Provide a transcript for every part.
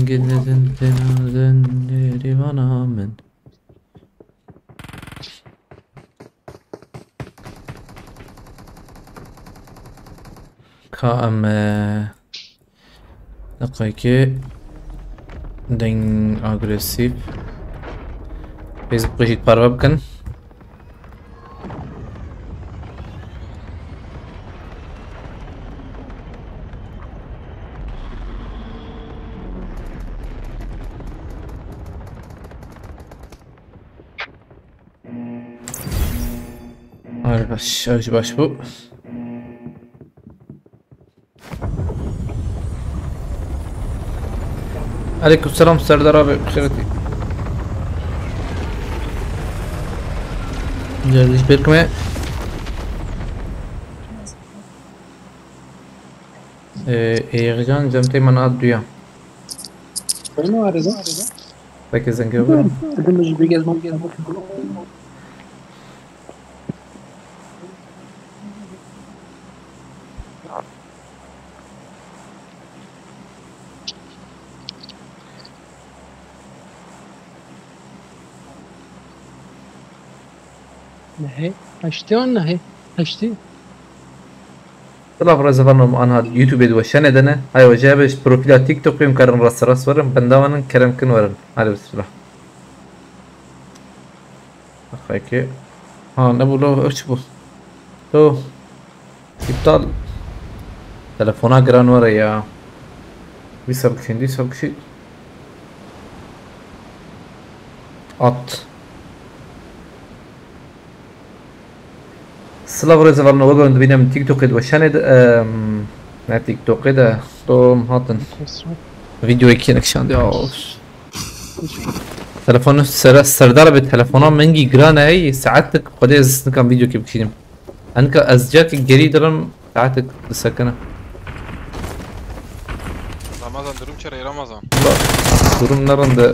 gidin tenazenleri bana men. KM دقيقة دين agresif Facebook هيك بارا بكن baş bu. Aleykümselam Serdar abi. Xeyreti. Geldik bekme. Eğercan cemte mana duya. Benim arada. Peki zengin var. Dedim bir gezmem. نهي هشتي ولا نهي هشتي طلع فرزفانهم أنا يوتيوب دوشان دنا هاي وجابش بروفيل تيك توك يوم كارن راس ورم بنداون كرم كن ورن هذا بسم الله أخيك ها نبولو إيش بو تو إبطال تلفونا جران ورا يا بيسبكشين دي سبكشي أط Slav rezervarına وقعد بينام تيك توك وشاند نه تيك توك ده توم هاتن فيديو يكينك شاند يا تلفون سردار بالتلفونات منجي جرانا هي ساعتك قد ازست كان فيديو كيف بكشينم انك ازجاك الجريد درم ساعتك السكنة Ramazan durum çare Ramazan. durum nerede?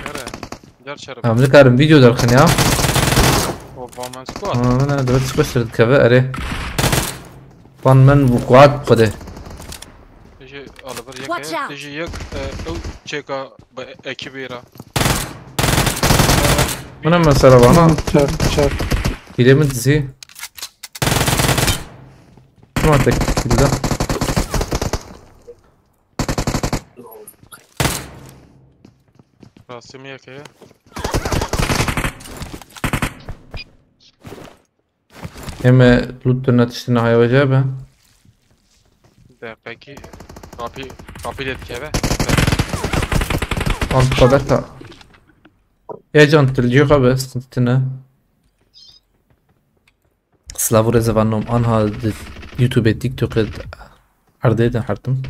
Nere? Gel çare. عامل كارم فيديو درخن يا Obama squad. انا دلوقتي سبيشال كفاءة طن من وقعات قده Teji alıver yak. Teji yak. O çeka ekibira. انا مثلا انا شاف كيلومتر زي ما تكفي ده Rasim yakaya. اما لوتنا تشتنا هاي وجابه De peki kapı dedik eve. انت قدرتها يا جانت الجيوخة بس تنا سلافو رزفانوم انها يوتيوب تيك توك عرديدا حرتم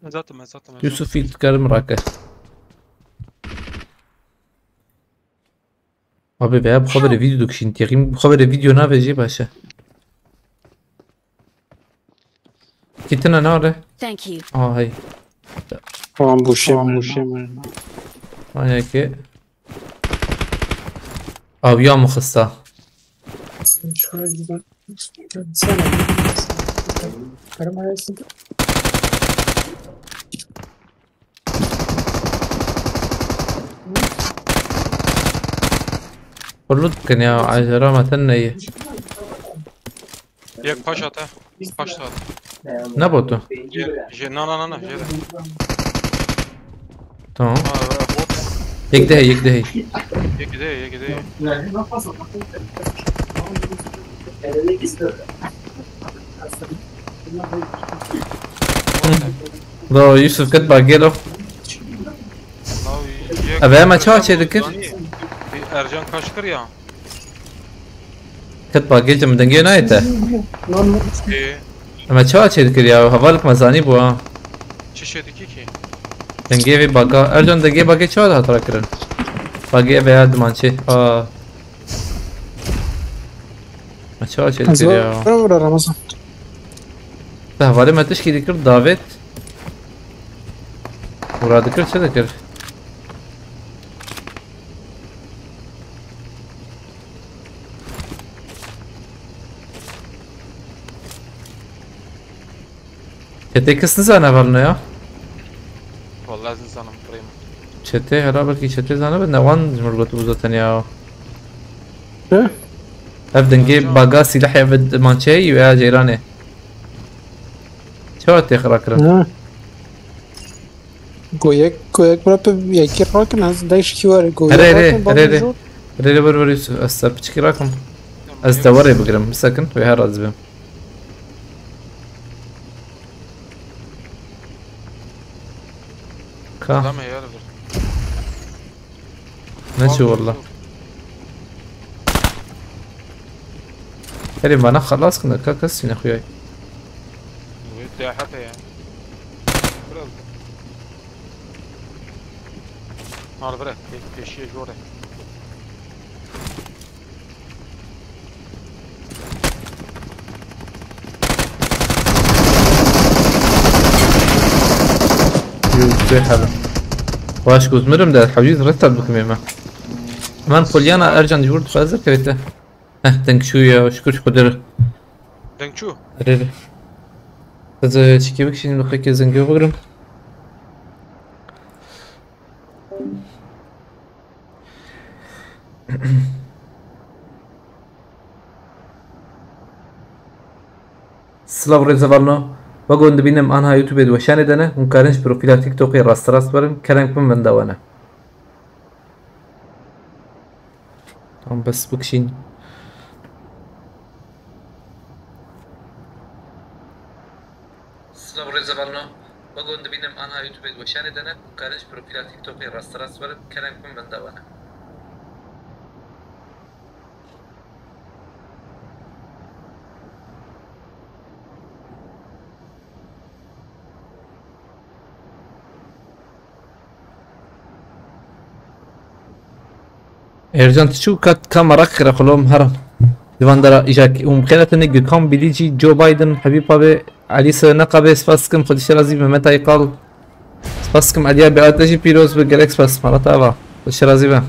Zaten. يوسف يتكلم راكه abi veya bu haberi video döküşün diyeyim bu haberi video ne verecek başa kitine ne var Thank you. hay Tamam bu şey. hay ki abi ya muhassa Şöyle güzel. Sen karım arasında. قلت كان يا عشرة ما تني Yak paş at ha. Paş at. نبوتو Na. tamam Bot. يكدهي Ye gide. ده يوسف كتب عجله أبا ما تشوف شيء ذكر Ercan Kaşkır ya. كتب عجلته من دنجي نايته Eee. أما تشوف شيء ذكر يا هفالك مزاني بوا Çeşedeki ki. دنجي في باقا أرجون دنجي باقي شو هذا ترى كرن باقي في هذا مانشي ما تشوف شيء ذكر يا Bravo Ramazan. ده هفالي ما تشكي ذكر دافيد ورا ذكر شو ذكر Tek kısnı sana var ne ya? والله زنم بريم چته هلا بلکی چته زنه به نوان مربوط بوزتن یا ها؟ افدنگی باگا سلاح افد مانچه یا جیرانه چه وقت اخرا کرد؟ ها گویک برای به یکی راکن از دایش کیواره گویک ره بر یوسف از بچکی راکم از دواره بگیرم سکن و هر از بیم که لا ما يقدر نشو والله كريم انا خلاص كنا كاسين اخوياي ودي حتى يعني هذا برا في شيء جوره يوزي حلو واش كنت مرم ده حوجيت رتب بكم يما من بوليانا ارجع جورد فازر كريته تنك شوية وشكر قدر دنك شو ريري هذا تشكي بك شنو خيك زنقو بقرم سلاو رزوالنو بقول ببینم آنها یوتیوب دوشانه دنه اون کارنش پروفیل تیک توکی راست برم کلام کن من دوانه هم بس بکشین سلاو رزوالنو بقول ببینم آنها یوتیوب دوشانه دنه اون کارنش پروفیل تیک توکی راست برم کلام کن من دوانه ارجانت شو كم ركر خلوم هرم دواندرا اجاك ومخيلة نيجي كم بليجي جو بايدن حبيب ابي علي سنقبه سفاسكم خدش رازي بمتى يقال سفاسكم عليا باتجي بيروز بالجالكس بس مرات ابا خدش رازي به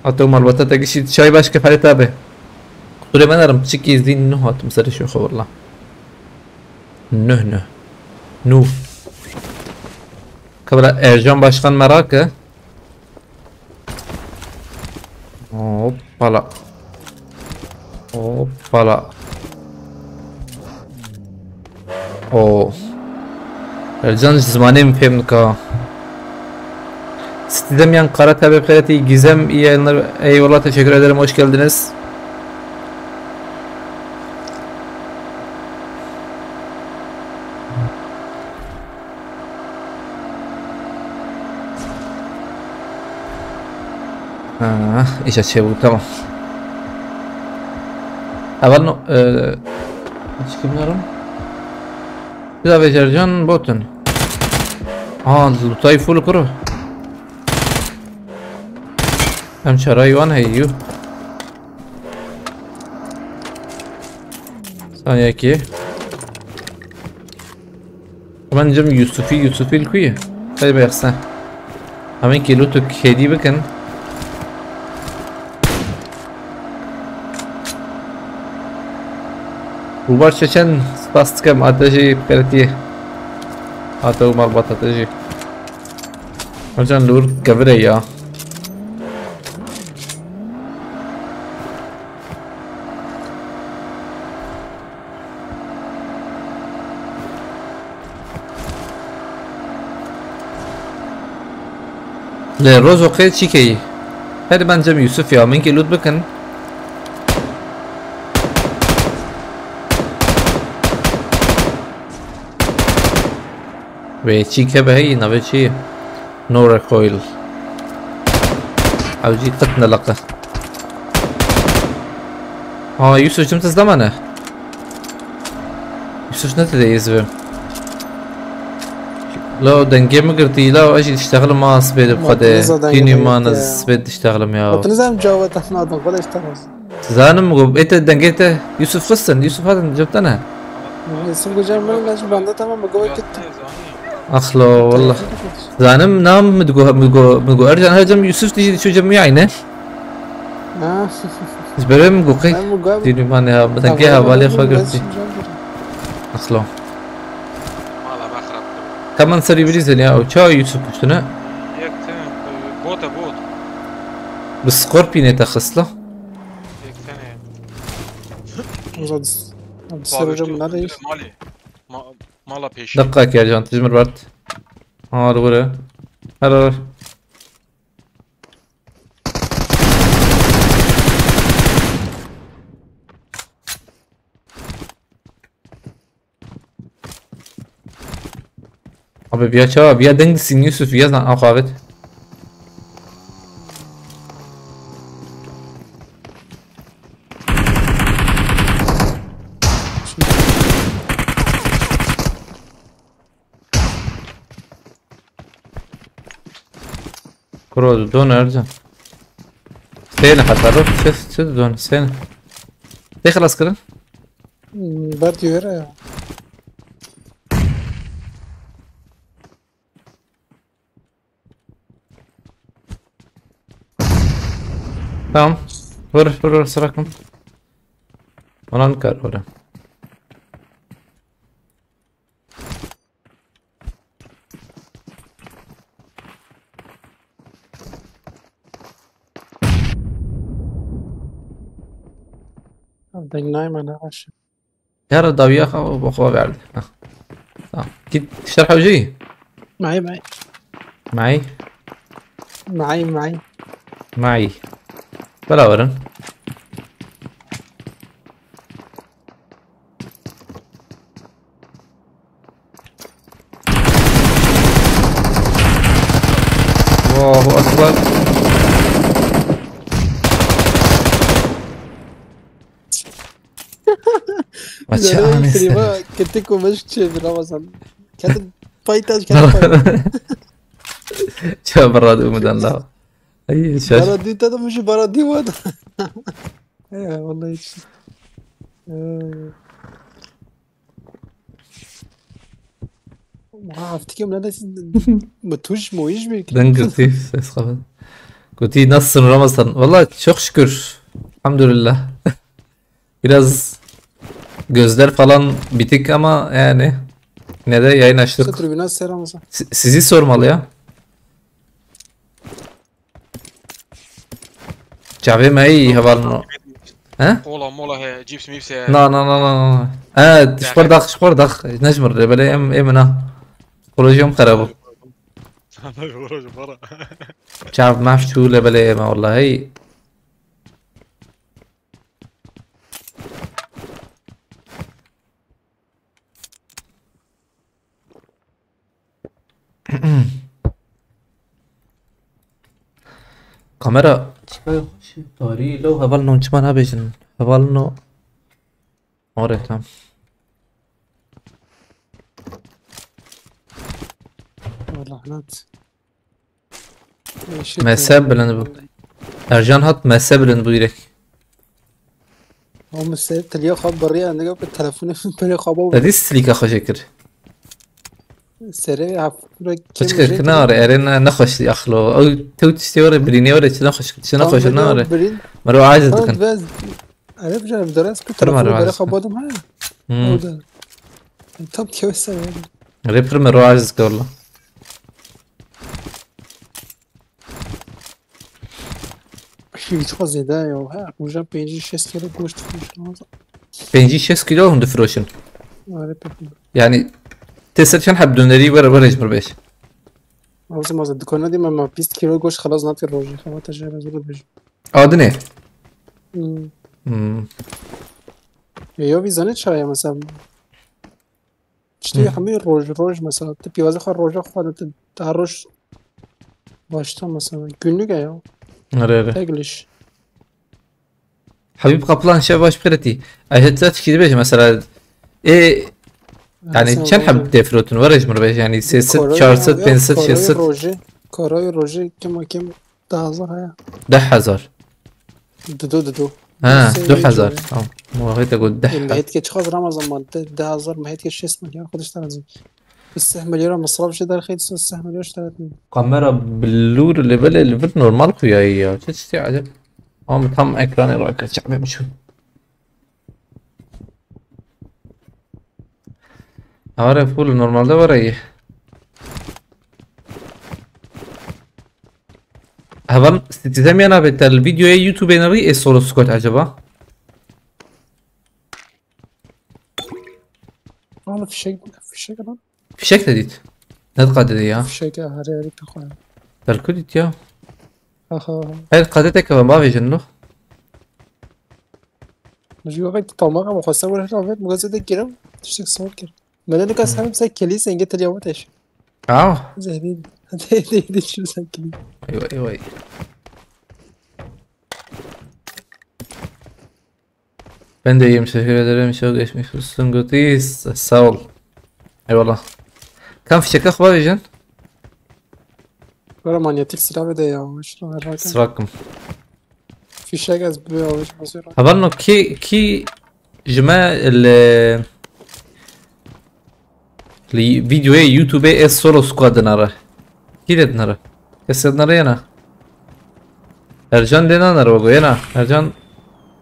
اتو مربطه تجي شاي باش كيف عليه تابه قولي ما نرم تشكي زين نو هات مسري شو خو والله نه نو قبل ارجان باشخان مراكه Hoppala. Hoppala. Oo. Ercan zmanim femka. Sitedem yan Kara Tabi Fereti Gizem iyi yayınlar. Eyvallah teşekkür ederim. Hoş geldiniz. ايش اشياء تمام اول نو ايش كملهم كذا بجرجان بوتن لوتاي فول كرو هم شراي وان هيو ثانية كي كمان جم يوسفي الكوية هاي بيخسن همين كيلو تو كيدي بكن روبار چچن سپاستکم آتشی پرتی آتو مربوط آتشی مرجان لور گبره یا لروز وقت چی کی هر من جم یوسف یا من که لود بکن ويتشي كبهي نبتشي نور كويل او جي قتنا لقه يوسف جمت زمانه يوسف نتدي يزبر لو دنجي مقرتي لو اجي تشتغل ما سبيد بخده ديني ما نسبيد تشتغل يا وتنزل جوه احنا ولا اشتغل زانم قبيت دنجيته يوسف قصن يوسف هذا جبتنا يوسف جامل لاش باندا تمام بقول كده اخلو والله زانم نام مدقو ارجع هجم يوسف تيجي شو جميع عينه زبرم قوقي ديني ما نها بدنجيها بالي خاقرتي اخلو كمان سري بريزل يا او تشاو يوسف شنو يكتن بوتا بوت بالسكوربين تخصله يكتن زاد السر من هذا يس مالي مالا بيش دقائق يا جان تجمر برد ها الورا هلا abi بیا چا بیا دنگ سین یوسف بیا زن آقابت كرو دون ارجع سينا حتى لو شو دون سينا تخلص كده برد يورا تمام ور سركم ولا نكر ولا بدك نايم انا عشان يا رد ضويا خو بخوا بعد كنت تشرح وجهي معي معي معي بلا ورن الله اكبر ما تشانس كنت مش برمضان كانت فايتة كانت شو براد ومدان لا اي شاش بردي انت مش بردي واضح ايه والله افتكر من هذا متوش مويش بيك دنقرتي اسخف قلتي نص رمضان والله çok şükür elhamdülillah biraz gözler falan bitik ama yani yine de yayın açtık. Tribünal selamızı. Sizi sormalı ya. Çavi mei havalno. Ha? مولا هي جيبس ميبس No. شبردق نجمر بلا امنا بروجيوم خرابو شعب مفتولة بلا اما والله هي كاميرا طاري لو هبلنا ونشمان هبجن هبلنا اوري تمام والله هنات مساب بلند بو ارجان هات مساب بلند بو يرك هم السيد تليا خاب بريء انا جاب التليفون بريء خابو هذه سليكا خشكر سريع عفوا خشكر كنار ارينا نخش اخلو او تو تستوري بريني ولا نخش نخش نار مرو عاجز كان عرف جا بدرس كنت بريء خابو معاه طب كيف السبب ريبر مرو عاجز والله شي تخزي دايا وها وجا بيجي 6 كيلو گوشت فروش بيجي 6 كيلو هند فروشن آره يعني تسر كان حب دونري ورا يجبر بيش لازم از الدكانه دي ما 20 كيلو گوشت خلاص ناتي روجي خلاص تجربه زود بيجي ادني يا بيزانه شاي مثلا تشتري حمير روج مثلا تبي وزخ الروج خالد تهرش başta mesela günlük ya. اري تقلش حبيب قبلان شباش بخيرتي اجت تشكي بيش مثلا ايه يعني كان حب تفروتن ورا يجمر بيش يعني سيست شارست بنست شيست كوروي كم 10000 هيا 10000 دو ها 2000 مو هيك اقول 10 ما هيك تشخص رمضان ما 10000 ما هيك 6 مليون خدش ترى السهم مليون ما صرفش ده رخيص السهم مليون اشتريت كاميرا باللور اللي بلا اللي في نورمال خويا هي تشتي عجب مطعم اكراني راك شعبي مشو عارف فول نورمال ده وريه هبل استلزامي انا بالفيديو يوتيوب نري السولو سكوت عجبه. والله في شيء كمان في شكل جديد نتقدر يا في شيء هري تاخذ تركضت يا اها هاي قدتك ما في جنه نجي وقت طماغه مخصصه ولا هنا بيت مجازة الكلام تشتك صور كده ما انا كاس هم زي كليسة انجت اليوم ايش زي دي شو زي كليسة ايوه ايوه ben de iyiyim teşekkür ederim çok geçmiş olsun Gutis sağ ol eyvallah كان في شكل اخبار يجن ولا مانياتيك سلاح بده يا وش لو هراكم سراكم في شيء از بيه وش بصير خبرنا كي جماعة الفيديو يوتيوب السولو سكواد نرى كيف نرى كسر نرى هنا ارجان لنا نرى وقو هنا ارجان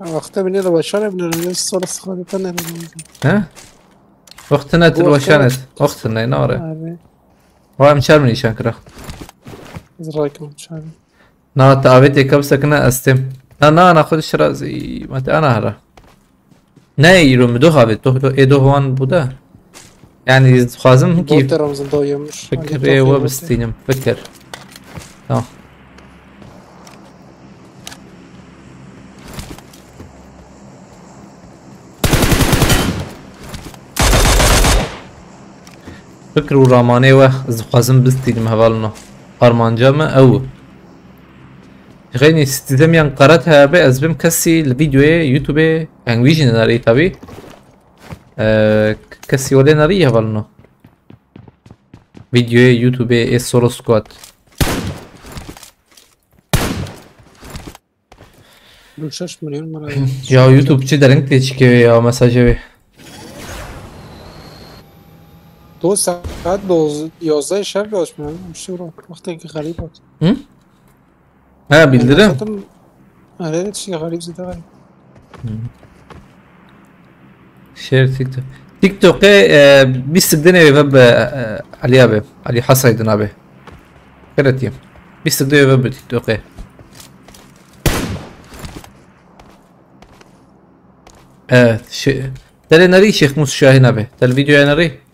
وقتها بني لو بشار ابن الصورة الصخرة تنا ها وقتنا تلوشانت وقتنا ينورة هو مشار مني شانكرا زرايكم مش عارف نا تعبتي كم سكنة استم انا خود شرازي مت انا هرا ناي رو مدو خابت تو ادو هوان بودا يعني خازم كيف بوتر رمزن ضايمش فكر ايه وبستينم فكر اه فكر وراماني و خازم بستينم هبالنا ارمانجا ما او غيني استدام يعني قراتها بقى ازبم كسي الفيديو يوتيوب يعني فيجن ناري تابي كسي ولا ناري هبالنا فيديو يوتيوب السولو سكواد بنشاش مليون مرة يا يوتيوب چه درنگ تيچكي يا مساجي دو ساعت 11 شب باش من مش رو وقتی که غریب بود ها bildirim آره چی غریب زده غریب شير تيك توك تيك توك بيستخدمني ويب عليها به علي حصيدنا به كرتيم بيستخدمني ويب تيك توك تل نري شيخ موسى شاهين به تل فيديو نري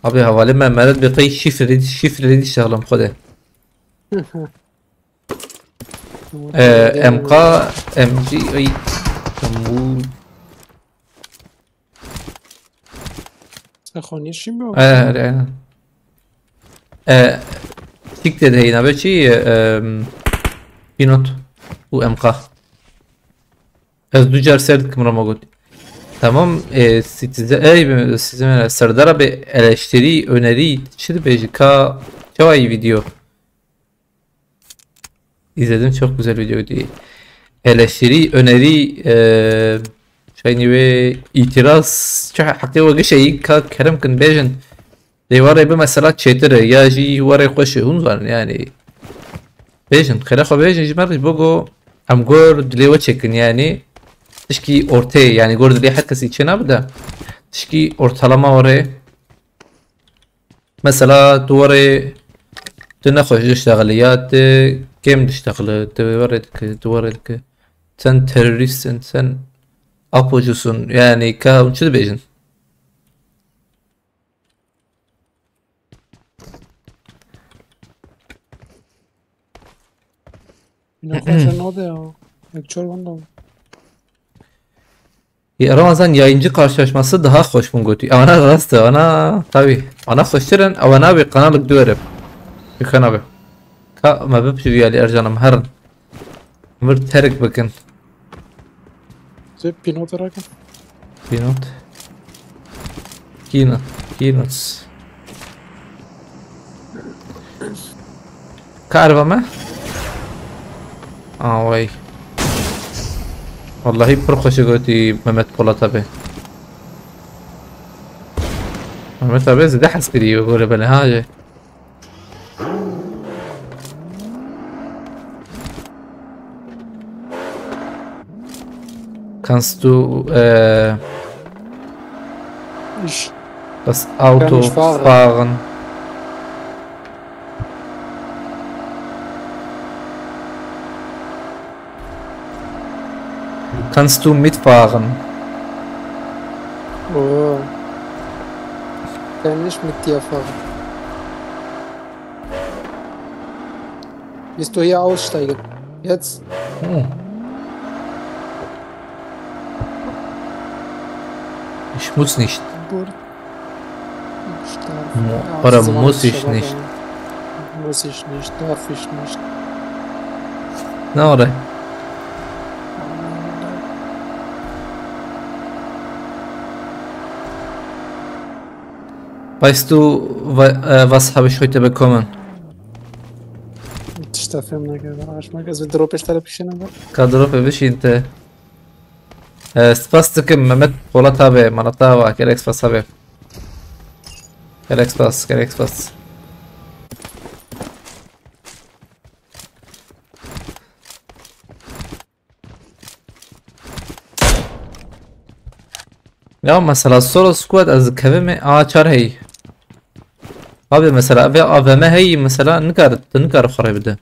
ابي حواله ما مرد بقي شفر دي شغله خده امقا ام جي اي تمول سخونی شیم بیو تيك تد هينا بشي بينوت و امقا از دو جار سرد كمرا ما قلت tamam sizin Serdar'a bir eleştiri öneri çizdi bejika çok iyi video izledim çok güzel videoydu eleştiri öneri şey ve itiraz hatta o şey ka kerem kan bejin devara bir mesela çetere ya ji vara خوش hunzan yani bejin خلا خو bejin جمر بوجو am gor dile çekin yani تشكي اورتي يعني جورد لي حد كسي تشينا بدا تشكي اورتلما وري مثلا توري تنخش اشتغليات كيم تشتغل توريك sen teröristsin sen apocusun yani kavunçu bejin Ne kadar ne oldu ya? Ekçol banda. Ramazan yayıncı karşılaşması daha hoş mu götü? Ana rastı ana tabi. Ana hoşçuren avana bir kanalık diyorum. Bir kanalı. Ka ma bepşi yani Ercan'ım her bir terik bakın. Zep pinot arakan. Pinot. Kinots. Karva mı? vay. والله برخص قلتي ممت بولتا به ممت به زي دحس كدي يقول بلا حاجة kannst du das Auto fahren Kannst du mitfahren? Oh. Kann nicht mit dir fahren. Willst du hier aussteigen? Jetzt? Oh. Ich muss nicht. Oder muss ich nicht? Muss ich nicht, darf ich nicht. Na, oder? Weißt du, was habe ich heute bekommen? تشتغل ما عاش ما كذا دروب اشترى بشينا بقى كدروب بشي انت سباستك ممت بولتها به منطقة وكالكس باس به كالكس باس یا مثلا سولو سكواد از كفم آچار هي هذا مثلا أفهم هي مثلا نكار خري بده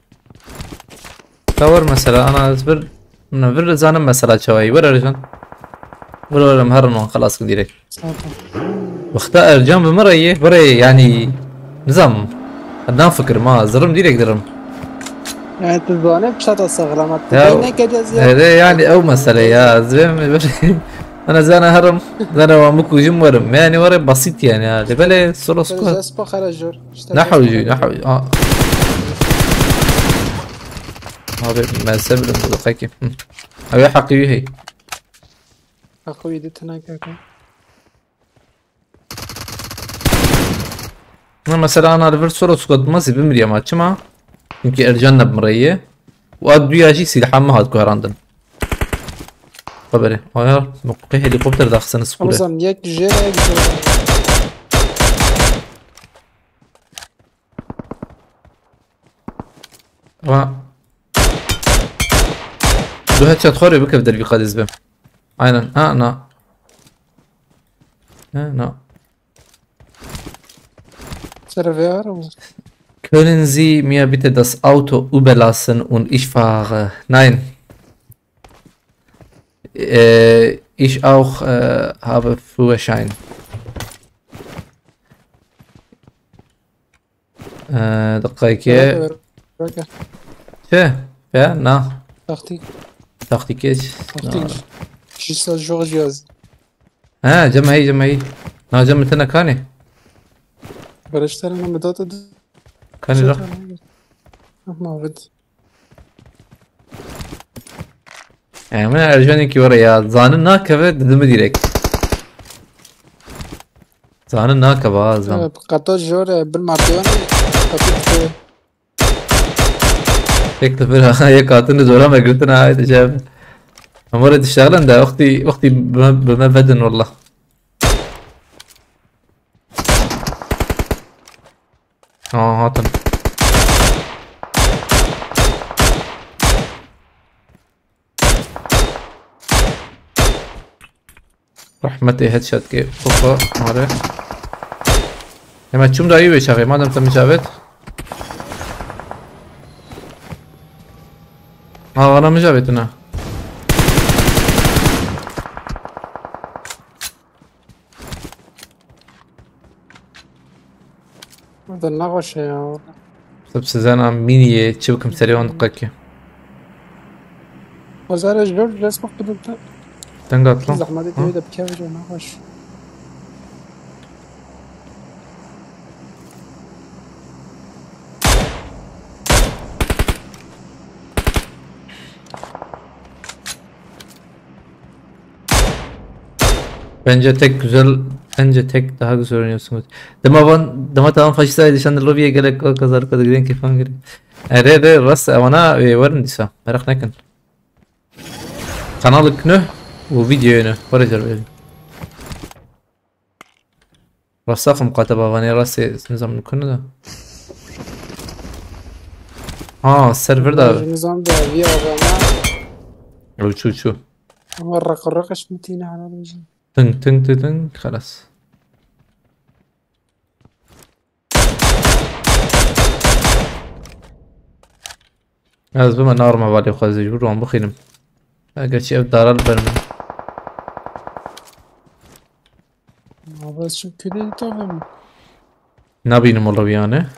تصور مثلا أنا أصبر نفر زانم مثلا شوي ورا رجال ورا مهرنا خلاص ديريكت واختار الجنب مرة يعني نظام أنا فكر ما زرم ديريكت درم يعني تزوانه بشرط الصغرى هذا يعني أو مثلا يا زين أنا زانا هرم زانا وامكو جم ورم يعني ورم بسيط يعني هذا بلا سولو سكواد نحوي هذا ما سبب دقيقة أبي حقيقي هي حقيقي دي تناكا مثلا أنا ريفرس سولو سكواد ما سيب مريا ما تشمع يمكن أرجعنا بمرية وأدوية شيء سلاح ما هاد كهراندن خبره آیا موقع هلیکوپتر داخل سکوله مثلا یک جیر دو هاتشات خوري بكيف دربي قادز بهم aynen na na können Sie mir bitte das Auto überlassen und ich fahre nein ich auch habe Führerschein. دقيقة. شو؟ يا نا. تخطيط. تخطيط ايش؟ تخطيط. شو جورجياز. جمعي. نا جمعتنا كاني. برشتر أنا مدات. كاني لا. ما ود. يعني من أرجعني كي ورا زاننا كذا دم ديريكت زاننا كذا زان قطع جور بالمعطيان قطع هيك تفرها هي قاتلنا زورا ما قلتنا هاي تشاف أمورة تشتغلن ده أختي بما بدن والله هاتن رحمتي هيد شات كي فوق ماره لما تشوم دايو بيشاغي ما دام تم جابت انا مجابت انا هذا النغش يا والله طب سزانا ميني تشوكم سريعون دقيقة وزارة جورج اسمه قدرته تنقاطلو زحمة دي تريد بكاوج ونغش Bence tek daha güzel oynuyorsunuz. Dama tamam faşistaydı şan lobiye gerek kazar kadar giden kefan gerek. Re ras avana varın disa. Merak nekin. Kanalık ne? Bu videoyu ne? Varıcar böyle. Rasakı mukataba vani rası nizam nukunu da. Server da. نظام ده في أغاني. Uçu. الرقش متينة على الوجه. Tın خلاص. Az bima norma vali خازي جور وان بخينم. اگرچه ev daral برم بس شو كده تمام. نبینم والله بیانه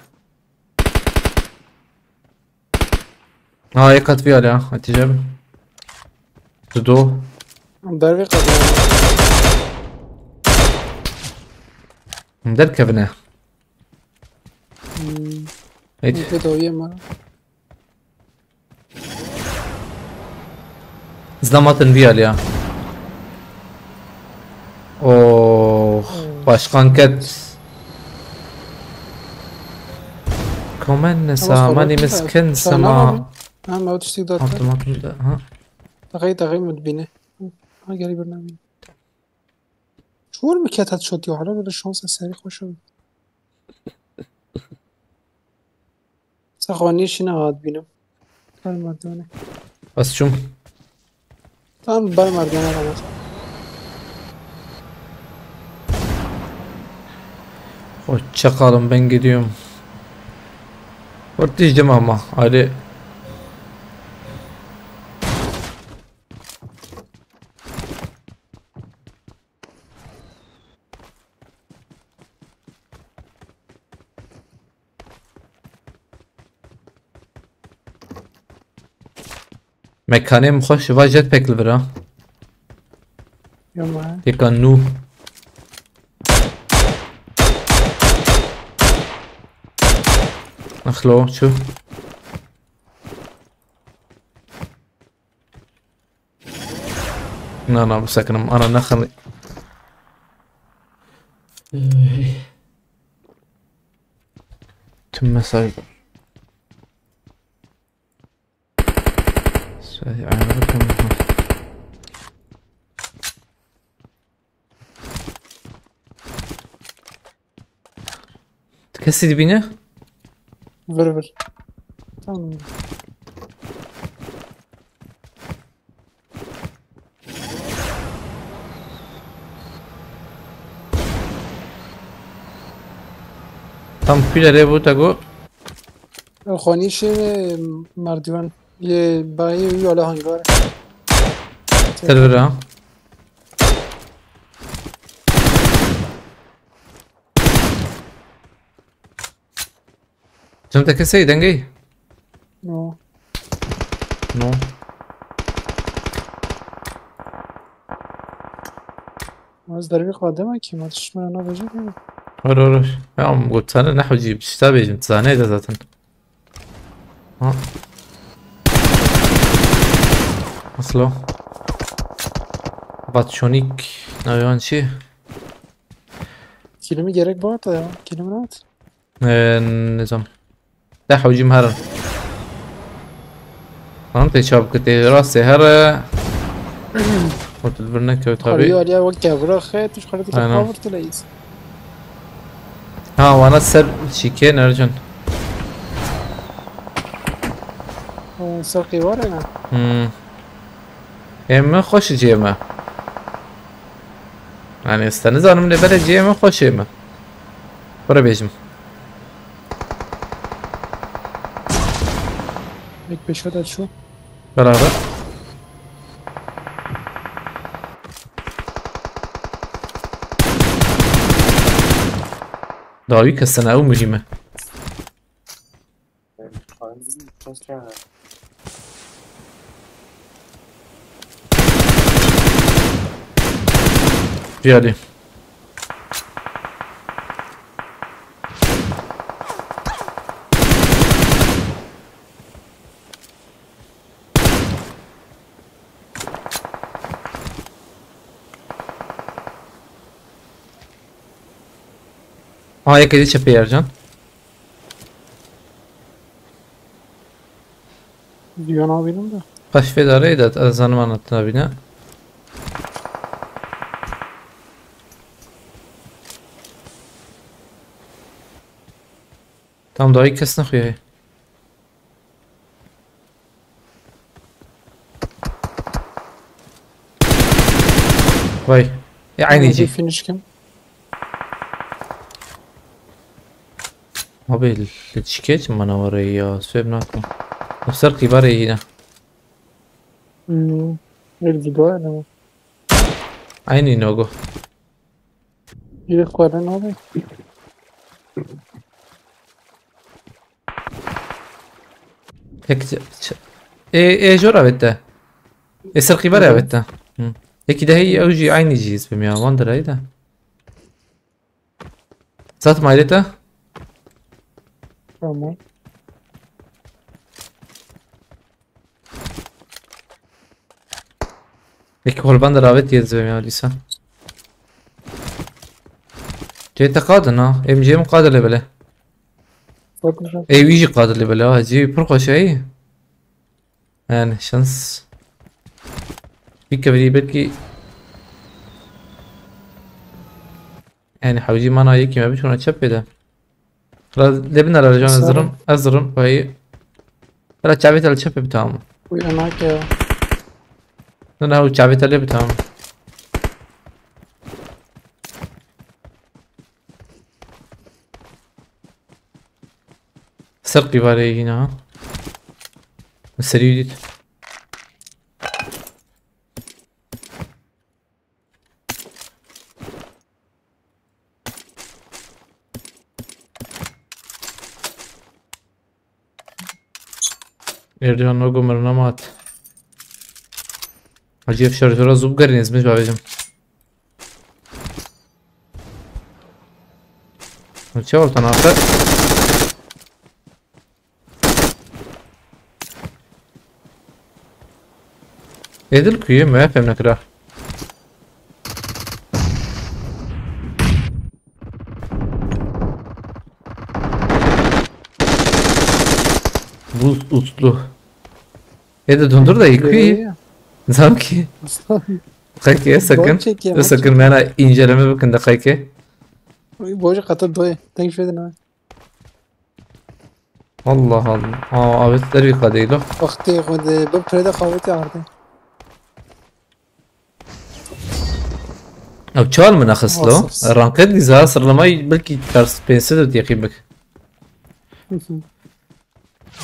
ها یک فی آلیا اتجاب دو دروي قدام. در کبنه هیچ كده ويا ما. زلماتن فی آلیا اوه başkan ket كمان ساماني مسكن سما ما تشتي دوت. ها دقيقة مدبينه. ها قريب برنامج. شو المكيات شوت يوحنا ولا الشانس السريع خوش. سخواني شنا هاد بينم. المردانه. بس شو tam بالمردانه خلاص. Hoşça kalın ben gidiyorum. Ortayacağım ama hadi. Mekanım hoş ve jetpack'li bir ha. يلا. Yekannu. اخلو شوف لا مساكن انا نخلي تم سايب تكسي بينا فر tamam. tam pilere bu tago خانیش مردوان یه بایی یالا هنگاره server ha Canım tekese dengeyi نو No از دربی قادمه که ما تشمن انا بجا کنم روح يا عم قلت انا نحو جيب اشتابي جبت ثانية ذاتا ها اصله باتشونيك نويان شي کلمی گرک باید یا کلمی نات نظام نحو جيم هرن انت شاب كنت راسي هرا قلت البرنامج خالی طبيعي آلیا وقت گبرا خیلی توش خالی أنا. تخابر تلاقيس ها وانا سر شيكين ارجن سرقی واره نه اما خوش جيمه يعني استنزانم لبره جيمه خوش جيمه برو بيجم یک بشودت شو برابر داوي كالسنة او مهمة ريالي یک دیگه چه پیرجان دیوان ها بینم ده قشفه داره ایداد از زنمانت نبینه tam daha ilk kez نخویه وای يا عيني جي فینش کم ما بي الشكيت ما نوري يا سويب ناكم نفسر كباري هنا الفيديو انا عيني نوغو يقول انا هذا هيك ايه جورا بتا اسرقي برا بتا هيك ده هي اوجي عيني جيز بميا واندر هيدا صات مايلتا تمام هيك هو البندر عبت يز بميا لسه جيتا قادر نا ام جي ام قادر لبلا فوق اي ويجي قادر لبلا هجي برقو شيء يعني شانس فيك بري بلكي يعني حوجي ما نايكي ما بيشون اتشبه ده لبنا لرجعنا ازرم وهي لا تشابيت الشبه بتاعهم وانا كده انا هو تشابيت اللي بتاعهم سرقي بالي هنا ها السريديت يرجع نوغو مرنامات هجيب شرطورة زوب قرين اسمش بابجم نتشاور تناقر ايه ده الكوية ما يفهم نكره بوز uçlu. Ya da dondur da yıkıyor. Sanki. Kayke sakın. Sakın bana inceleme bakın da kayke. بوجه قطر دوي تنك شوية انا Allah Allah. Aa abetler bir kadıyla. وقتي خد باب فريدة خواتي عرضي Abi çal mı nakıslı? Ranket güzel sıralamayı belki ters pensidir diye kıybık.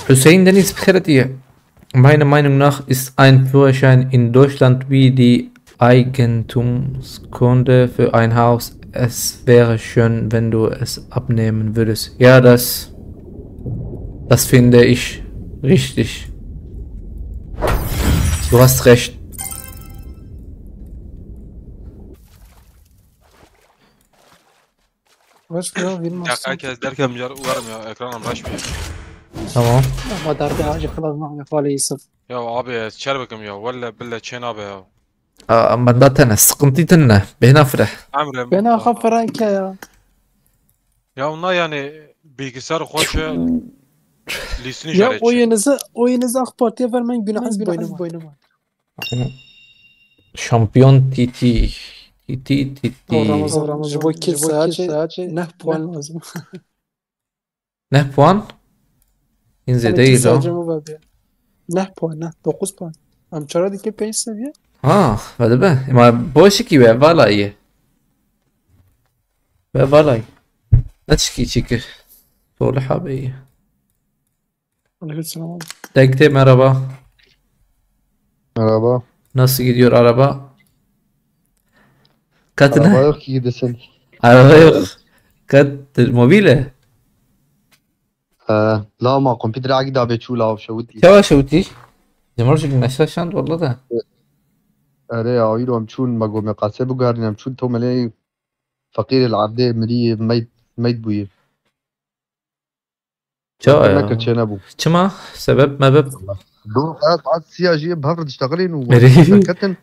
Hüseyin Deniz Bikheretiye. Meiner Meinung nach ist ein Führerschein in Deutschland wie die Eigentumskunde für ein Haus. Es wäre schön, wenn du es abnehmen würdest. Ja, das finde ich richtig. Du hast recht. واش فيها في المصر herkes derken uyarım ya ekranım uğraşmıyor. Tamam. ما دارتي حاجة خلاص ما خالي يصف Ya abi içer bakayım ya valla billa çen abi ya. Ama zaten sıkıntı beni afre. Emre. Ben أخاف فرانك يا Ya onlar yani bilgisayar hoşça listini يا işaretçi. oyunuzu AK Parti'ye vermeyin günahınız boynuma Şampiyon TT. TT. Ramazan جبوا كل ساعة نه puan lazım Ne puan? İnze değil o. نه puan نه 9 puan am çara dike 5 seviye Ha, hadi be. Ama boş ki be vallahi. Be vallahi. Ne çıkıyor? Doğru abi. Aleykümselam abi. Tekte merhaba. Merhaba. Nasıl gidiyor araba? Kat Araba ne? yok ki gidesin. Araba yok. Kat mobile. لا ما كمبيوتر عقد بيتشولا وشوتي. Şava şuti. Demirci güneşe şan valla da. أري عيرو أمشون ما جو مقاسة بقارن أمشون تو ملاي فقير العبدة ملي ميت بوي. Şava ما ya. كرتشين أبو. Çıma sebep mebep. دور قاعد سياجي بهرد اشتغلين مريم. وكتن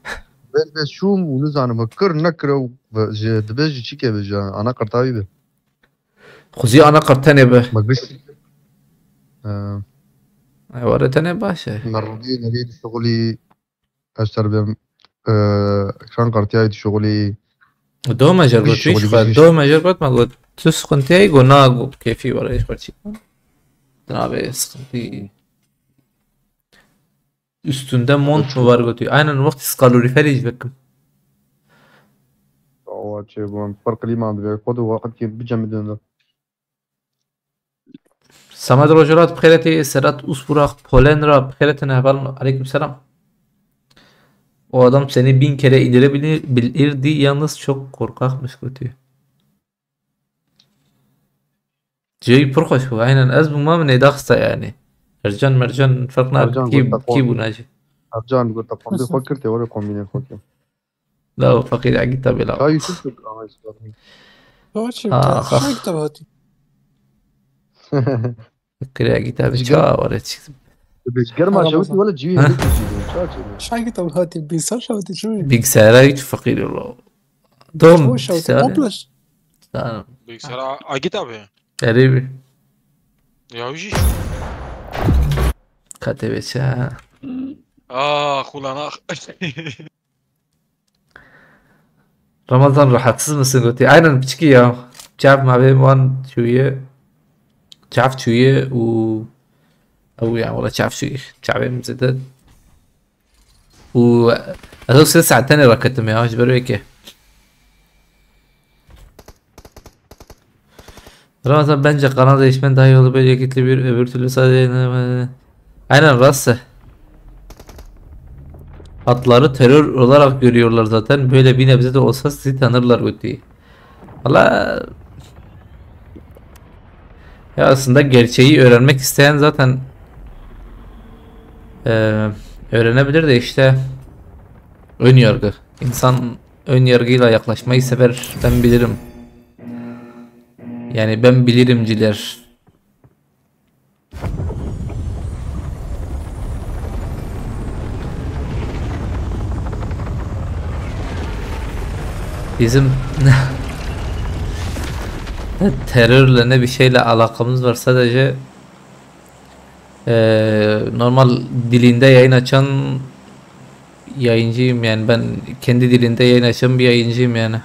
بس شوم ونزعن مكر نكرة دبج شيكة بجا أنا قرطاوي به. Kuzi ana kartene be. ما بس. Ayvara tane başa. مرضي نريد شغلي أشتر بهم كان قرطاوي شغلي. دو مجال قلت شغل ويش جديد. دو مجال قلت ما قلت تسخنتي اي قلنا قلت كيفي ولا ايش قلت abi sıkıntı. Üstünde mont mu var götü? Aynen vakti kalorifer yiyecek. أو شيء فرق لي ما عندي خذوا وقت كي بجمدنا. Samet Rojarat bxeleti Serhat Usburak Polen ra bxeletine heval aleyküm selam. O adam seni 1000 kere indirebilirdi. Yalnız çok korkakmış kötü. جاي برخص هو عينا أزمة ما من داخسة يعني مرجان مرجان فرقنا مرجان كيب قلت كيب وناجي ارجان قلت قم بفكرتي ولا كومبينين خوكي لا فقير عقيد تابي لا هاي شفتك هاتشي آخ. شو يكتب هاتي فقير عقيد تابي إيش شا ولا تشكتب بالقرمة شوتي ولا تجيبي هذيك تجيبي شو يكتب هاتي بيصير شو هاتي شو بيك سارايت فقير والله دوم هو شو كومبلش bilgisayara Agit abi. قريبي Ya uji. كاتب شا Ulan ah. رمضان راح تصل قلتي عينا بتشكي يا تعرف مع بين وان شوية تعرف شوية أو يعني والله تعرف شوية تعرف مزدد هذول 6 ساعات تاني ركضتهم يا ايش بريك Ramazan bence kanal değişmen daha iyi olur böyle kitli bir öbür türlü sadece aynen rastsa atları terör olarak görüyorlar zaten böyle bir nebze de olsa sizi tanırlar öteyi. Valla ya aslında gerçeği öğrenmek isteyen zaten öğrenebilir de işte ön yargı. İnsan ön yargıyla yaklaşmayı sever. Ben bilirim. Yani ben bilirimciler. Bizim terörle ne bir şeyle alakamız var sadece normal dilinde yayın açan yayıncıyım yani ben kendi dilinde yayın açan bir yayıncıyım yani.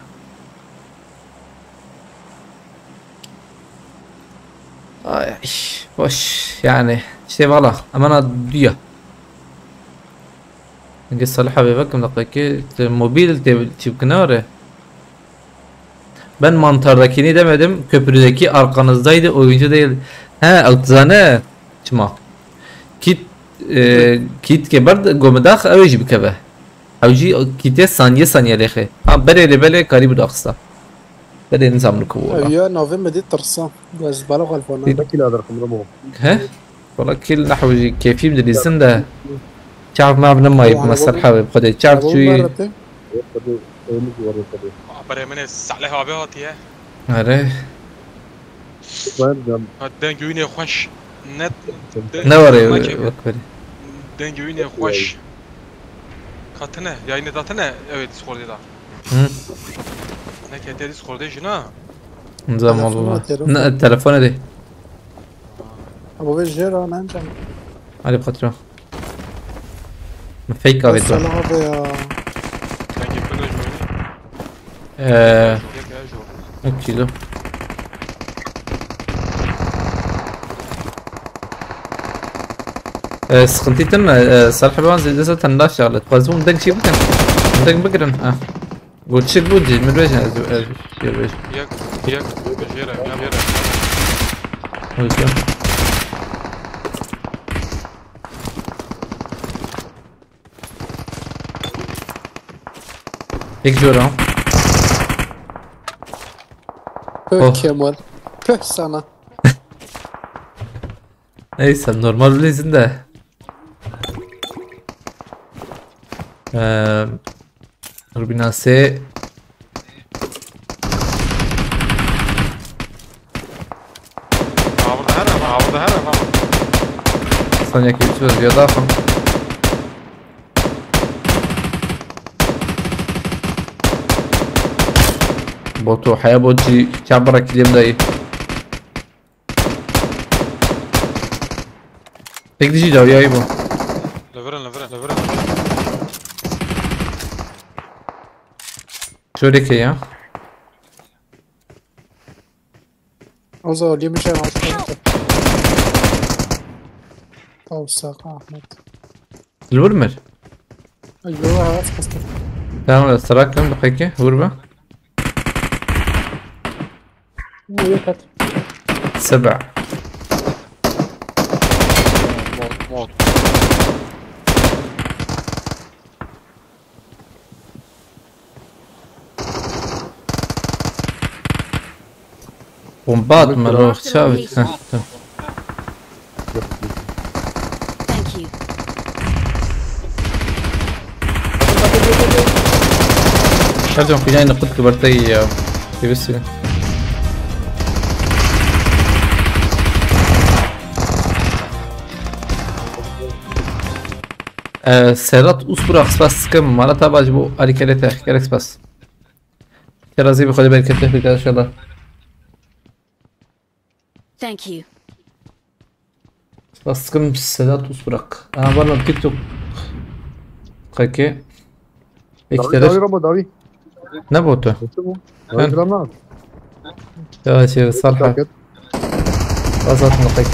Ay, boş yani işte valla aman diyor. قصة حبيبك كم دقيقة mobil çıkınıyor. Ben mantardakini demedim köprüdeki arkanızdaydı oyuncu değil. He altızane çıma. Kit kebar gomedak avcı bir kebe. Avcı kite saniye saniye lehe. Ha bere karibu daksa. Bere nizamlı kovu. يا نوفمبر مدينة طرسان بس بلغ الفنان لكن هذا رقم رمضان He? Valla kil nahvuji keyfim dediysin de. Çarp ma abne mayıp masal habib kode çarp çuyi. Bare mene salih abi hati ya. Are. Den güyüne hoş. Net. Ne var ya bak böyle. Den güyüne hoş. Katına yayını datına evet Discord'da. Hı. Ne kete Discord'da şuna. Nizam Allah. Ne telefon de. ابو بجيرة انا انت Ali patron. Fake abi to. السلام يا Den gitmeden güyüne. 1 kilo. sıkıntı etme Salih ben zilde zaten daha şarlı. Bazı dek şey bakın. Dek bakın ha. Gülçük bu değil mi böyle şey böyle. Yak bejera ya bejera. Okey. İlk joram. بك كمال بك سنة Neyse normal bilirsin de. Rubinase Burada her ama. Sonraki 3 vazgeçiyor daha falan. بوتو حياة بوتجي تعبرك اليوم داي هيك دي جاو يا ايبو Leverin. شو لك يا أوزا اليوم مش عارف توساق أحمد الورمر أيوة عارف قصدك تمام الاشتراك كم دقيقة غربة ويكت 7 Mod. Bombat mı lo? Çabuk. Tamam. Thank you. Şarjım kıyayla kutlu bartayı ya. Kibisi. Serhat Usburak spas kım Malata bacı bu harekelete gerek spas. Terazi bir kodu bereketli bir inşallah. Thank you. Spas kım Serhat Usburak. Ana bana TikTok. Kaki. Davi Ekteler. Ramo Davi. Ne botu? Davi Ramo. Ya şey salha. Azat mı kaki?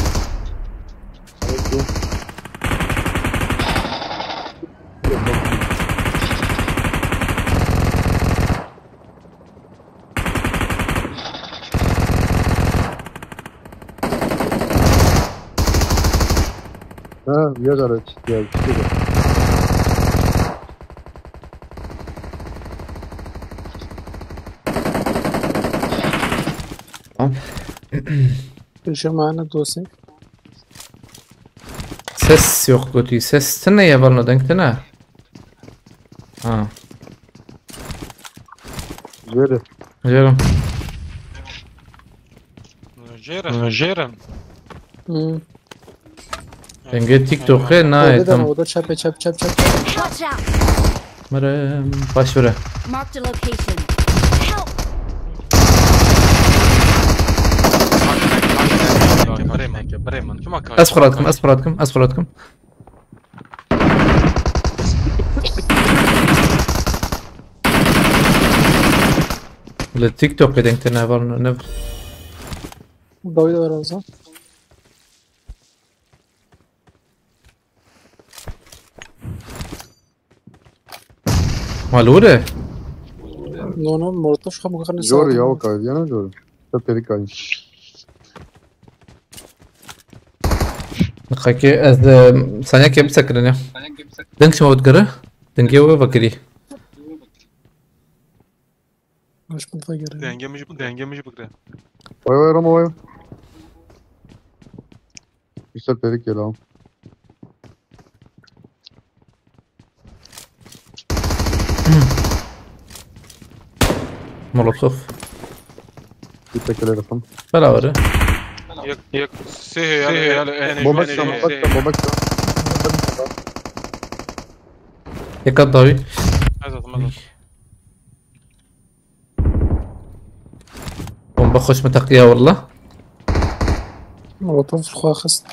Ha, ya da ya. Şu معنا دوسي. Ses yok kötü. Ses ne ya bana denk ne? Ha. Jere. Canım. Jeren. Denge TikTok'e ne وده tam. وده çap çap çap çap. Watch out! Merem başvura. Marked a location. Help! Bremen. Şu makar. Asfaltkum. Le TikTok'e denk ne var ne? David var o zaman. Malure. No مرتش خم ممكن Jor ya o kadar yana Jor. Tabii ki. Kaki az sanya kem sakrin ya. Denk şma utgara. Denge ve bakri. مش متفجر. Dengemici bıkre. Vay Ramo vay. İşte perik ya lan. Molotov. Bir tekele rakam. Beraber. Yak. Sehe Babak da babak da. Yakat davi. Bomba خوش متقية والله. مرتش خواخست.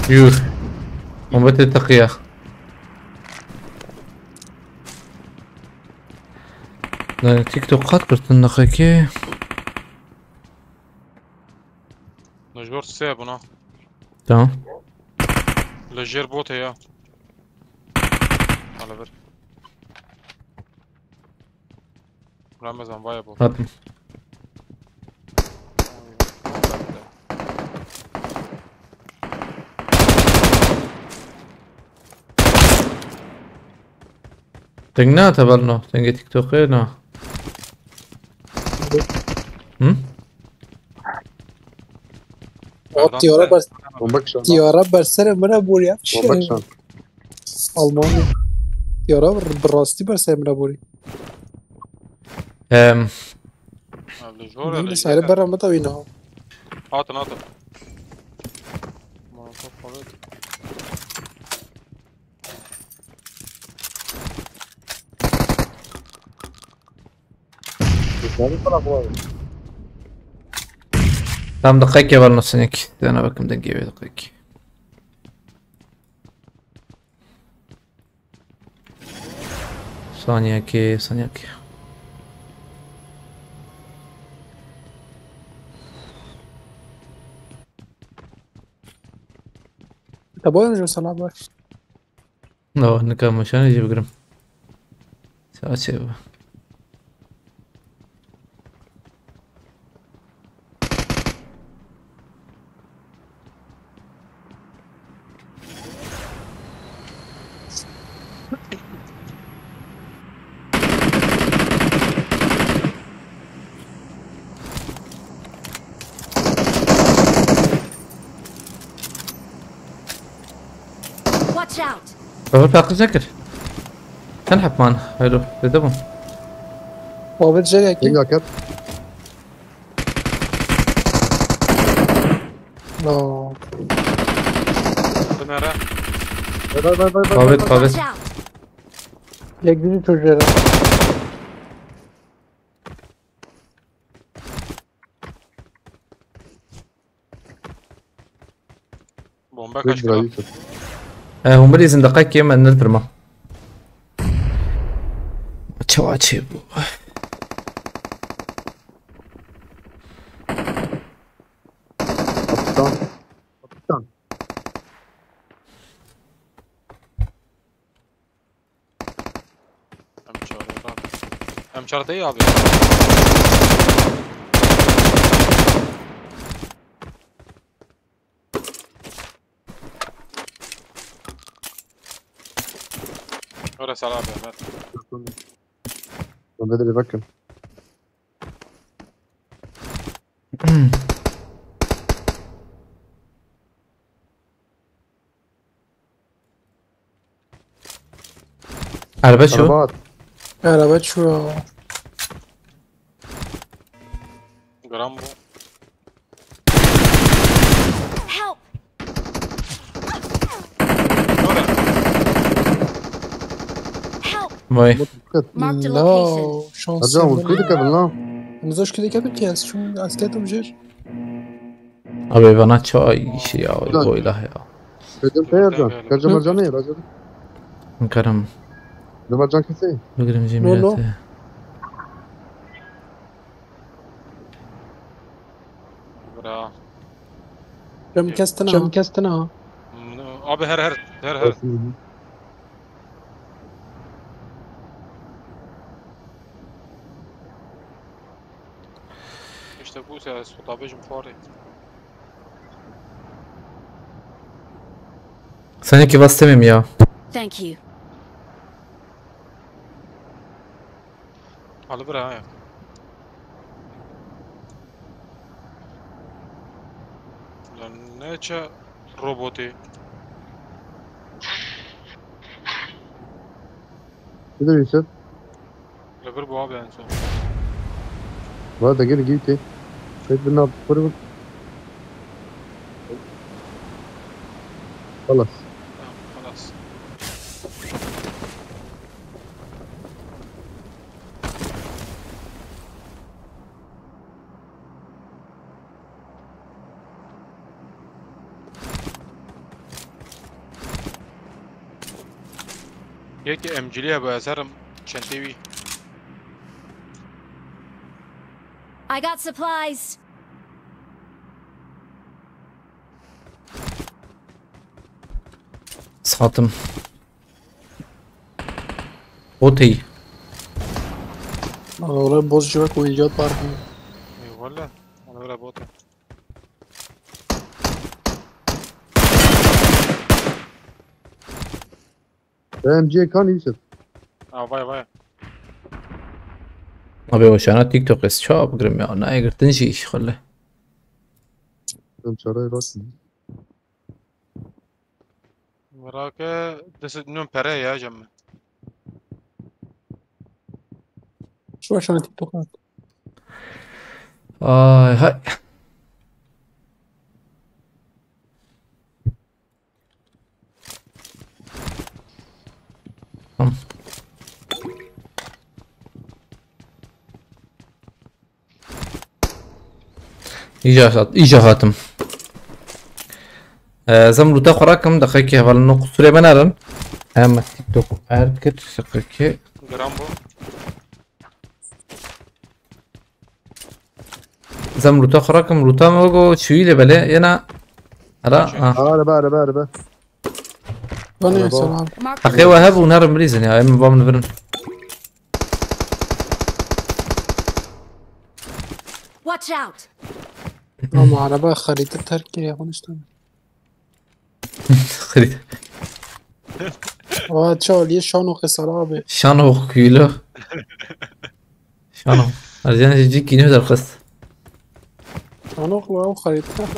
Yuh. Bomba تتقية. تيك توك قد قلت النخيكي. Najgor se buna. تمام. Lejer bot ya. Hala ver. Ramazan vay bot. Atma. تنجنا تبرنا تنجي تيك توك نا. Diyara bas. Babak şan. Diyara bersene bana buri ya. Babak şan. Almanya. Diyara براستی bersene bana buri. Lejor. Sare برا متى وينها. Atın. Tam دقيقة برنا سنك. أنا بكم دقيقة دقيقة. ثانية كي. طب وين جو صلاح باش. No, نكمل مشان يجيب قرم. ساعة شيء. Watch out! بابا باقي جاكر كان حب معنا حلو بدبهم بابت جاي اكيد ينقع كات لا Bunlara. باي باي باي باي قابت Watch قابت out! یک دیدی تو جره Bomba برا kaçtı lan. يوسف هم بدي زندقاك كيما نلبرما تشوا تشيبو باكستان باكستان M4 değil abi. Orası abi Ömer. ما بدري يفكر عربة شو؟ عربات عربت شو Gram bu. Help! Orada. Help! وای Marked a لا location. شانس ارجع وكيدك قبل لا مزاج كده قبل كيس شو اسكت وجر ابي بنات شو اي شيء يا ابو اله يا كرجم تي ارجع كرجم مرجاني راجل مكرم مرجان كسي بقرم لو. جميلته Bra. كم كستنا Abi her. İşte bu ses tutabıcım fare. ثانية كيف استمم يا Thank you. Halı bra ya. Lan neçe roboti. كده يوسف Lever bu abi en son. هذا كده جيتي شايف بالنار فرق خلص Tamam, halas. Yeki emciliye bu eserim çentevi. I got supplies. سخاتم بوتي والله بوز جوك ويجات بارهم Eyvallah. Ona göre bot. ام جي كان يوسف Vay. ابي وش انا تيك توك اس شو بقرم يا انا اقدر تنجيش خله ام شراي راسي Merakı desidinum pere ya cemme. شو عشان تيك توكات هاي إيجا خاتم زمرو تاخو راكم دقيقة هفال نقو سوري بنارن أما تيك توك أركت دقيقة Gram bu. زمرو تاخو راكم روتا موغو شويلة بلا ينا أرا ربا انا سلام Marked a أخي وهاب ونار مريزن يا إما بام نبرن Watch out! اما عربة خريطة تركيا افغانستان خريط واتشاو ليه شانو خسارة شانو كيلو شانو أرجعنا جيجي كينو در قصة شانو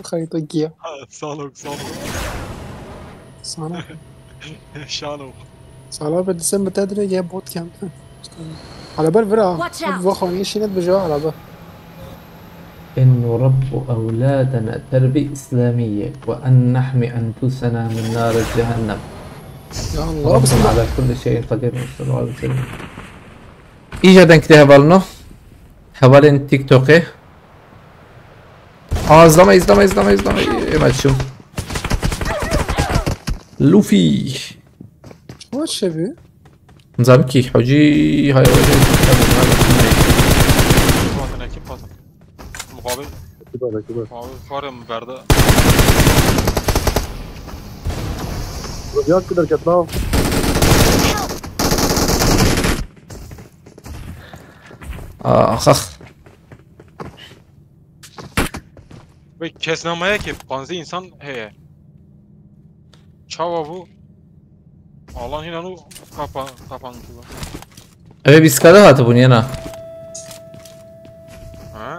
خريطة جيا Sağlık. صانع شانو سالا بدسم بتدري يا بوت كم على بال برا Watch out. بخون يشينت بجوا على بال إن نربي أولادنا تربية إسلامية وأن نحمي أنفسنا من نار جهنم. يا الله بس ربنا على كل شيء قدير. صلى الله عليه وسلم. İyice كده هبالنا حوالين تيك توك. izlama maçım. لوفي شو الشبي نظامكي حجي هاي باتن اكيد باتن مقابل كده مقابل فارم برده ربيات كده كتلاو اخ ve kesmemeye ki bazı insan heye çava bu Allah'ın inanı kapan gibi. ابي بيسكادا هاتو بنيانا Ha?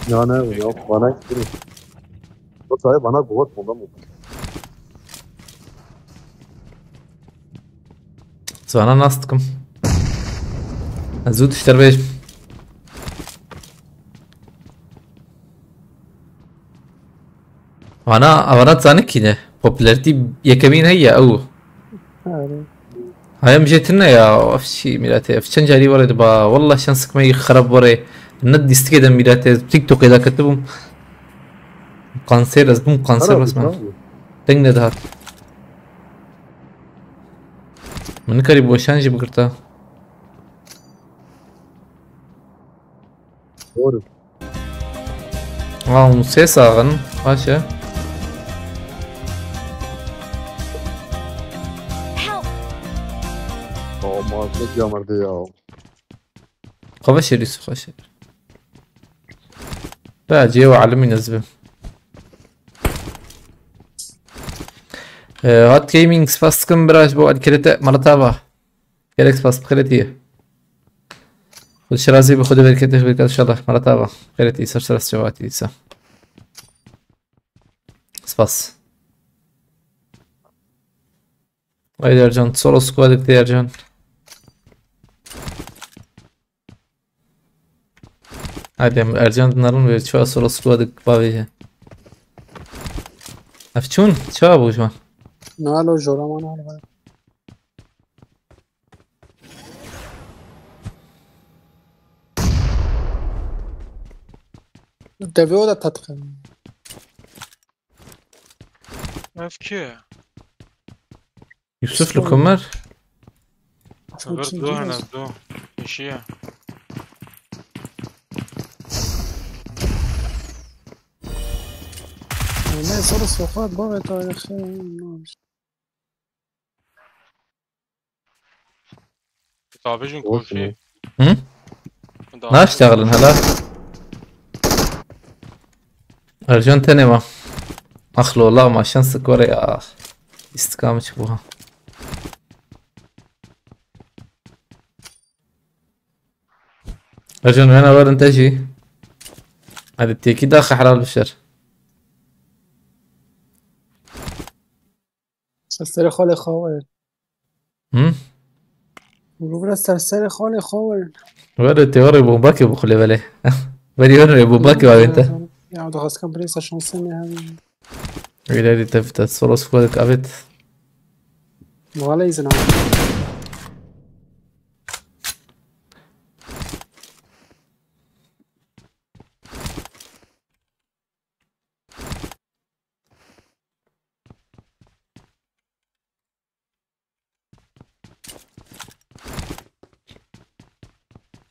يعني يا وانا كده بص هاي انا قوات مضم زوانا ناستكم ازود اشتربيش وانا تزانك كده بوبلارتي يكمين هي او هاي مجيتنا يا افشي ميلاتي افشان جاري ورد با والله شانسك ما يخرب وري الند يستكيد ميلاتي تيك توك اذا كتبهم قانسير ازبون قانسير بس ما تنقد هات من قريب وشانجي بقرتا doğru موسيسا غن ماشي Help. ama ne yamardı ya قفش يريسو خشر لا جي وعلمي نزبه هات جيمنج سباسكم براش بو الكريتا مرتابة كريك سباس بخيرتي خد شرازي بخد بركته بركات ان شاء الله مرتابة خيرتي سر سواتي سا سباس هايدي ارجان سولو سكواد كتير ارجان هادي ارجان نارون بيت شو سولو سكواد باويه افشون شو ابو جوان نالو جورا ما نالو الدبيو ده تدخل Öfke. يوسف الكمر Öbür do hemen do. İşiye. ما صار السوقات بغيت يا اخي Kitabıcın olsun koşuyor. هم ما اشتغلن هلا ارجان تاني ما اخلو والله ما شانسك ورا يا اخ استقامة شوفوها ارجان وين اول انت اجي هذا التيكي داخل حلال بالشر سرسر خال خاور هم بقول سرسر خال خاور ورا تيوري بومباكي بخلي بالي بري ورا بومباكي ولا انت يا عبد الغاز كان بريسا شانسين هذه ويلي تفت صورة سكوادك ابد ولا يزن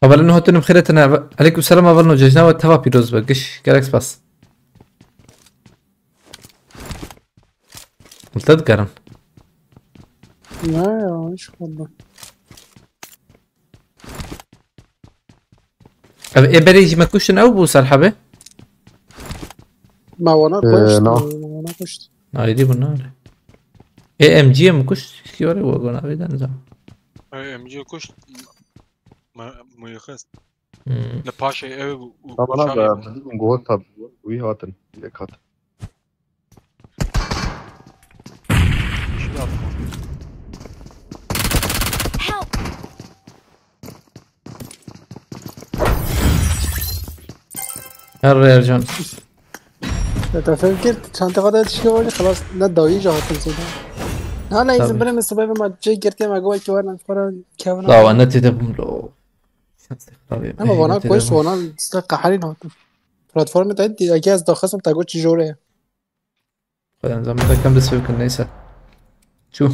قبل انه هتنم خيرتنا عليكم السلام قبل ججنا وتهوا بيروز بقش جالكس باس ملتذكرا لا يا ايش والله بريجي ما كوشن او بو سرحبه ما وانا كوشت نعم. ما وانا كوشت نايدي بالنار اي ام جي ام كوش كيوري وغنا بيدان زعما MG kuş ميخس لباشا ev طب انا بديكم جوات طب وي هاتن ليك هاتن يلا يا رجال. انت فاكر شنطة غدا تشكي خلاص لا ضوي جهات الزيادة. انا اذا بلا من السبب ما جاي قرتي ما قوي كوانا فكرة كوانا. لا وانا تدبم له. اما وانا كويس وانا استقى حالي نهار. بلاتفورم تعدي اجهز ده خصم تاقول جوري. خلينا نزمن ده كم بس يمكن نيسا. شو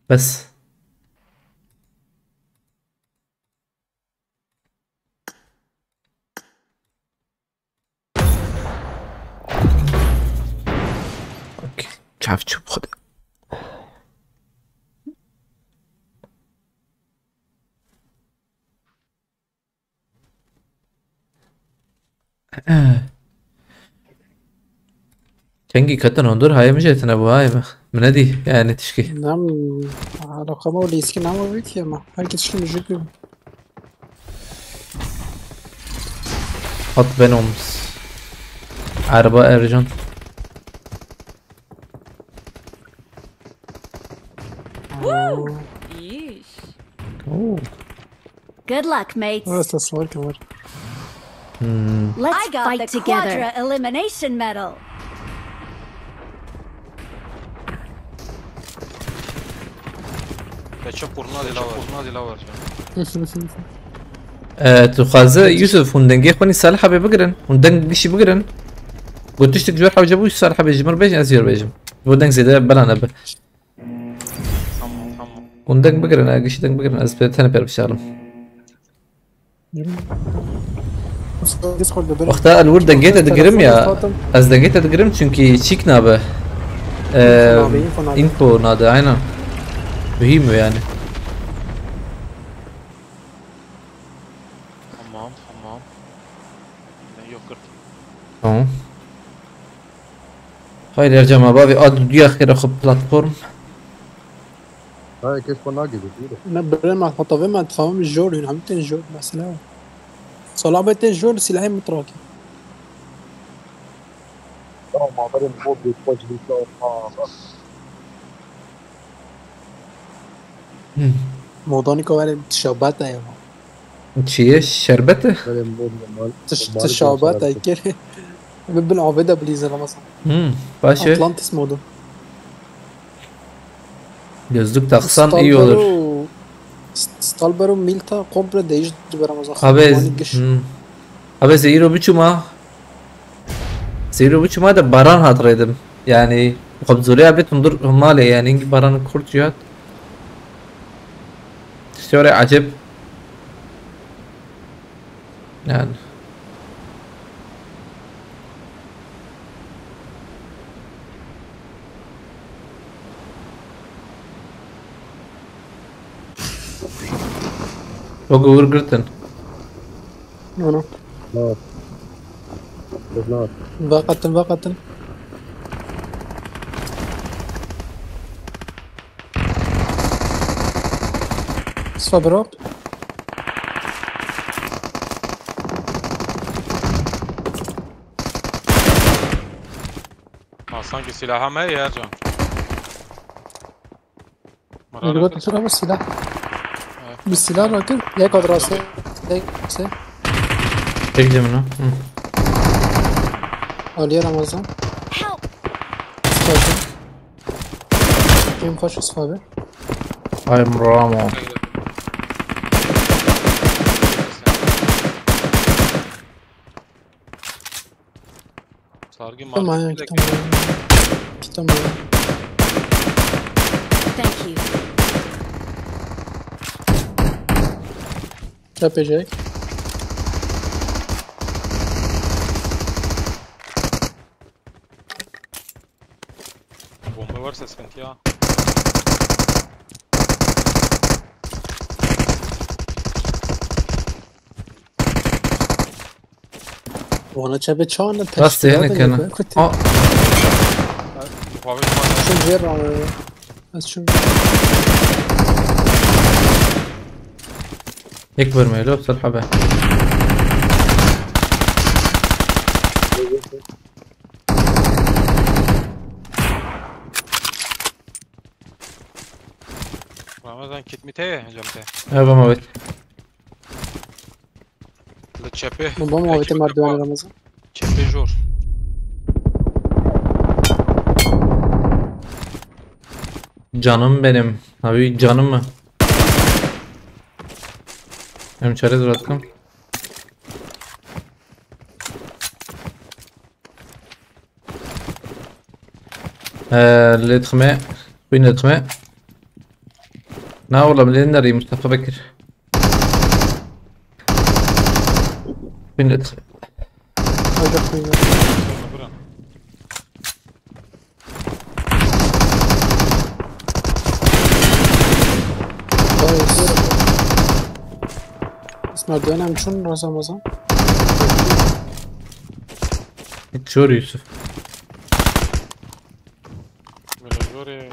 بس اوكي مش عارف شو بخد كنجي كتن هندور هاي مش ابو هاي منادي يعني تشكي نعم على قمة وليسكي نعم وبيت يا ما هاي كتشكي مجيكي حط بينهم عرباء رجال Yeesh. اوه Good luck, mates. بس تصور كمان Let's fight together. Quadra elimination medal. Geçip kurna dila var. تخازى يوسف هندنجي خوني صالحة بقرن هندنج شي بقرن قلت تشتك جوار حاجة بوش صالحة بيجمر بيجن أزير بيجم هندنج زي بلا نبه هندنج بقرن أجيش دنج بقرن أزبط أنا بير بشارم وقتها الورد دنجيت أدقرم يا أز دنجيت أدقرم çünkü çik نابه info ناده aynen mühim yani. Tamam. Ben yok kırdım. Tamam. Hayır Ercem abi adıyor akhira خب بلاتفورم. هاي كيف ناقص كده. انا بدل ما تحطها ما تفهم الجور هنا عملتين الجور مثلا صلابة الجور سلاحين متراكم ما بدل مو بيتوجه موضوعي كوارد تشابات ايوه شيء شربته تشابات كده ببن عبيدة بليزر مثلا باشه Atlantis modu. Gözlük taksan iyi olur. Stalber'ın Milta komple değişti Ramazan. Abi zero biçuma. Zero biçuma da baran hatırladım. Yani kabzuli abi tundur mali yani baran kurt cihat. İşte oraya acep. Yani. Çok uğur gırtın. Ano? لا لا Vakatın. Sabro. Sanki silaha mı Ercan? دلوقتي بسرعة بالسلاح بالسلاح راكب يقعد راسه هيك Bekle bunu. عليه رمضان Help! صفابي كيف خوش صفابي I'm Ramo. Sargı كم معايا market كتاب معايا Thank you. Yapacak. bomba varsa sıkıntı ya. وانا شابي شلون Rastı yani kana. Aa, Muhabbet var. شو جرى بس شو يكبر ما يلوب صلحة به. Ramazan kit mi te jamte? هذا ما بيت. Kılıç çepe. Bu muhabbeti merdiven aramızda. Çepe jor. Canım benim. Abi canım mı? Hem çare duratkum. Letme. Queen letme. Na والله من نري مصطفى بكر. Queen letme. Hadi koyun. Buran. Merdiven hem çun Ramazan. Çor Yusuf. Böyle jor ya.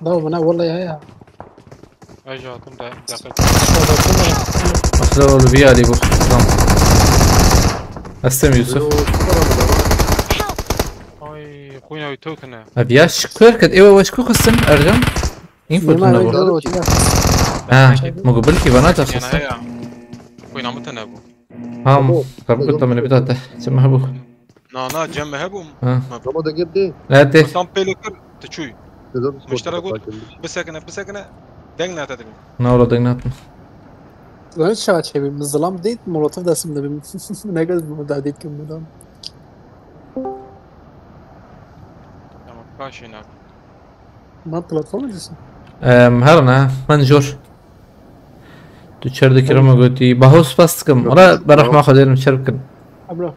Da bana vallahi ya. Ajatım da dakika. Asla oğlu bir ali bu. Tamam. Astem Yusuf. Ay kuyna ütütüne. Abi ya şükür kat ewa وش كوخسن ارجم این فورتونا بود ما قبل كي بنات Yani اخص ya. Kuyna mutene bu. هم قبل كنت من بتاعته سمح ابو Na cem hebum. ها Ama da geldi. لا تي Tam pelekir tçuy. Dedim, Müşteri gol. Bisekene. Dengle dedim. نورا دينات Ben hiç şahat şey bir zılam değil Molotov desimde bir ne kadar bu da değil ki bundan. Tamam kaşıyna. Ben platform diyorsun. هرنا منجور تشرد كرما قلتي بهوس باستكم ولا بروح ماخذ المشركن Abla.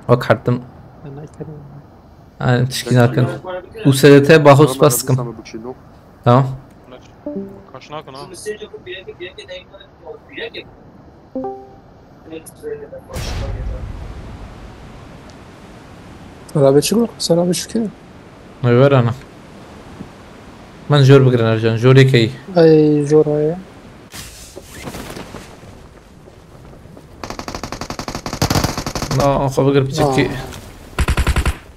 وك حرتم Ben ne kadar. تشكينا كن وسدته بهوس باستكم تمام Kaşına kana. Beraber çıkıyor. Sana bir şükür. وير انا منجور بقرن ارجان جوري كي Ay Jora'ya. لا خو بقر بتشكي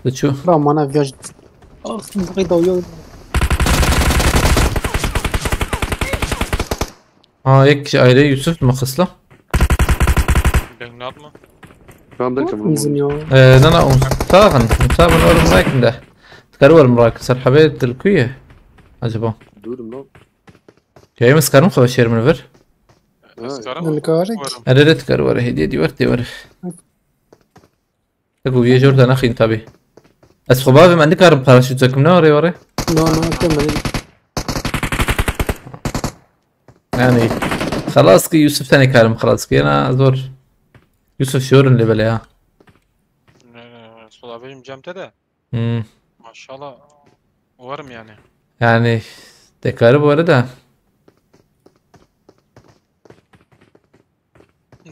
تشو Ben bana viyaj. Ah şimdi dalıyor. ها هيك ايري يوسف مخصله Dengle atma. Ben de Bizim ya. لا لا مستاغن مستاغن ورا مراكن ده تكرور مراكن صار حبيت الكويه عجبه Duydum lan. جاي مسكرم خو شير من فر Askarım. Ne kadar? انا تكرور هدي دي ورتي ور تقول يا جوردان اخي انتبه اسخبابي ما عندك ارم باراشوتك من وري وري No كمل. يعني خلاص كي يوسف ثاني كلام خلاص كي انا زور يوسف شور اللي بلاها Sulabeyim cemte de. Maşallah. Varım yani. يعني تكرر ورده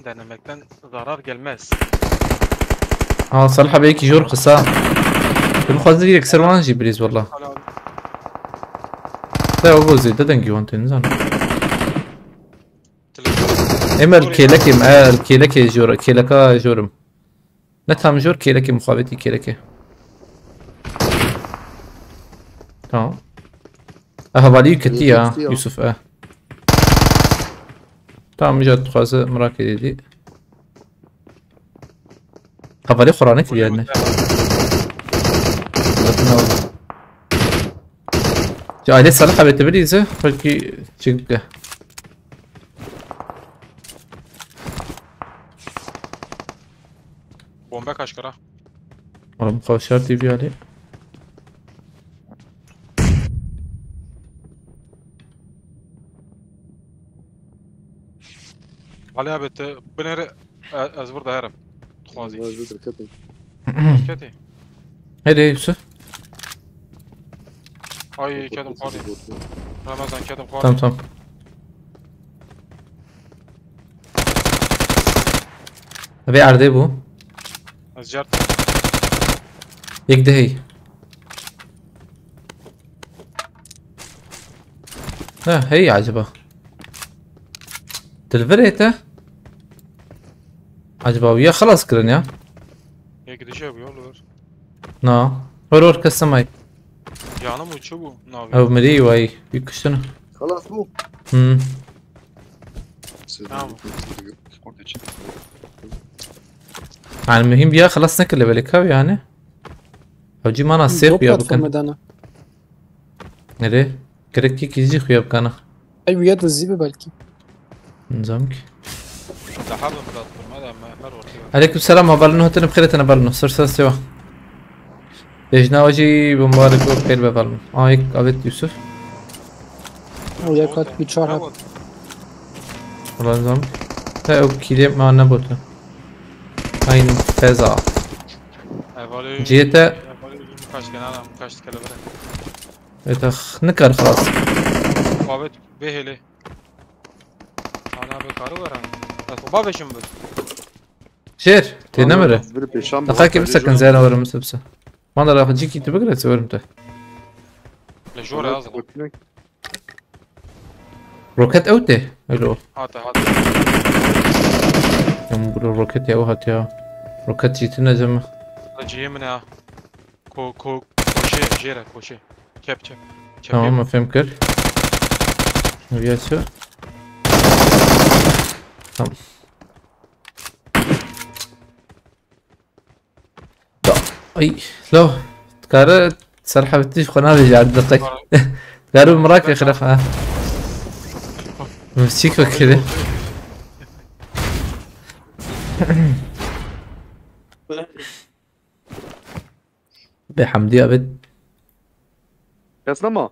Denemekten zarar gelmez. اه صراحة بيك جور قصة كل خازي يكسر وانجي بريز والله Hala لا هو زي ددنجي وانت نزان telefon. اما الكيلكي مع الكيلكي جور كيلكا جورم نتهم جور كيلكي مخابتي كيلكي تمام بالي كتيا يوسف تمام جات خازة مراكي دي هفالي قراني في يعني جا عليه صلاحة بتبريزه فالكي شقة Bomba kaç kara? والله مخوشات تي في عليه Ali abi te biner az burada herif. Tuhazi. Vazgeçtir kapıyı. Keti. هيدي يوسف Ay kedim qori. Ramazan kedim qori. تمام تمام ابي عرضي بو Az jart. يك هي لا هي عجبه تلفريته عجبه ويا خلاص كرن يا Ya gidişe bu olur. نا ورور كسماي Canım uçu bu. Ne او yapıyor? مري واي يكشتنا خلاص مو تمام. يعني المهم بيا خلصنا كل بالك يعني او جي مانا سيف بيا بلاتفورم بكن دانا نري كركي كيجي خويا بكنا اي وياد الزيبه بالكي نظامك لحظة بلاتفورم هذا ما مر ولا عليكم السلام وبرنو هتن بخير انا برنو صر سوا يجنا وجي بمبارك بخير ببرنو هيك قابلت يوسف ويا كات بيتشار والله نظام لا او كيدي ما نبوته هاين فزع جيتا مكاش كان انا مكاش كلا برا اتخ نكر خلاص بابت به ليه انا بكارو برا بابشم بس شير تنمره بير بيشام دقايق بسكن زين ورا مسبسه ما ادري راح تجيك انت بقرا تسوي انت لجوري اصلا روكت اوتي الو هات يوم بقول روكت يا وهات يا روكت جيتنا زعما جي من كوشي جيرا كوشي كاب تمام ما فهمكر وياسو تمام اي لو تكار سرحة بتيش قناة جعد دقيق تكارو مراك يخلفها مسيك وكذا بحمدي ابد يا سلامة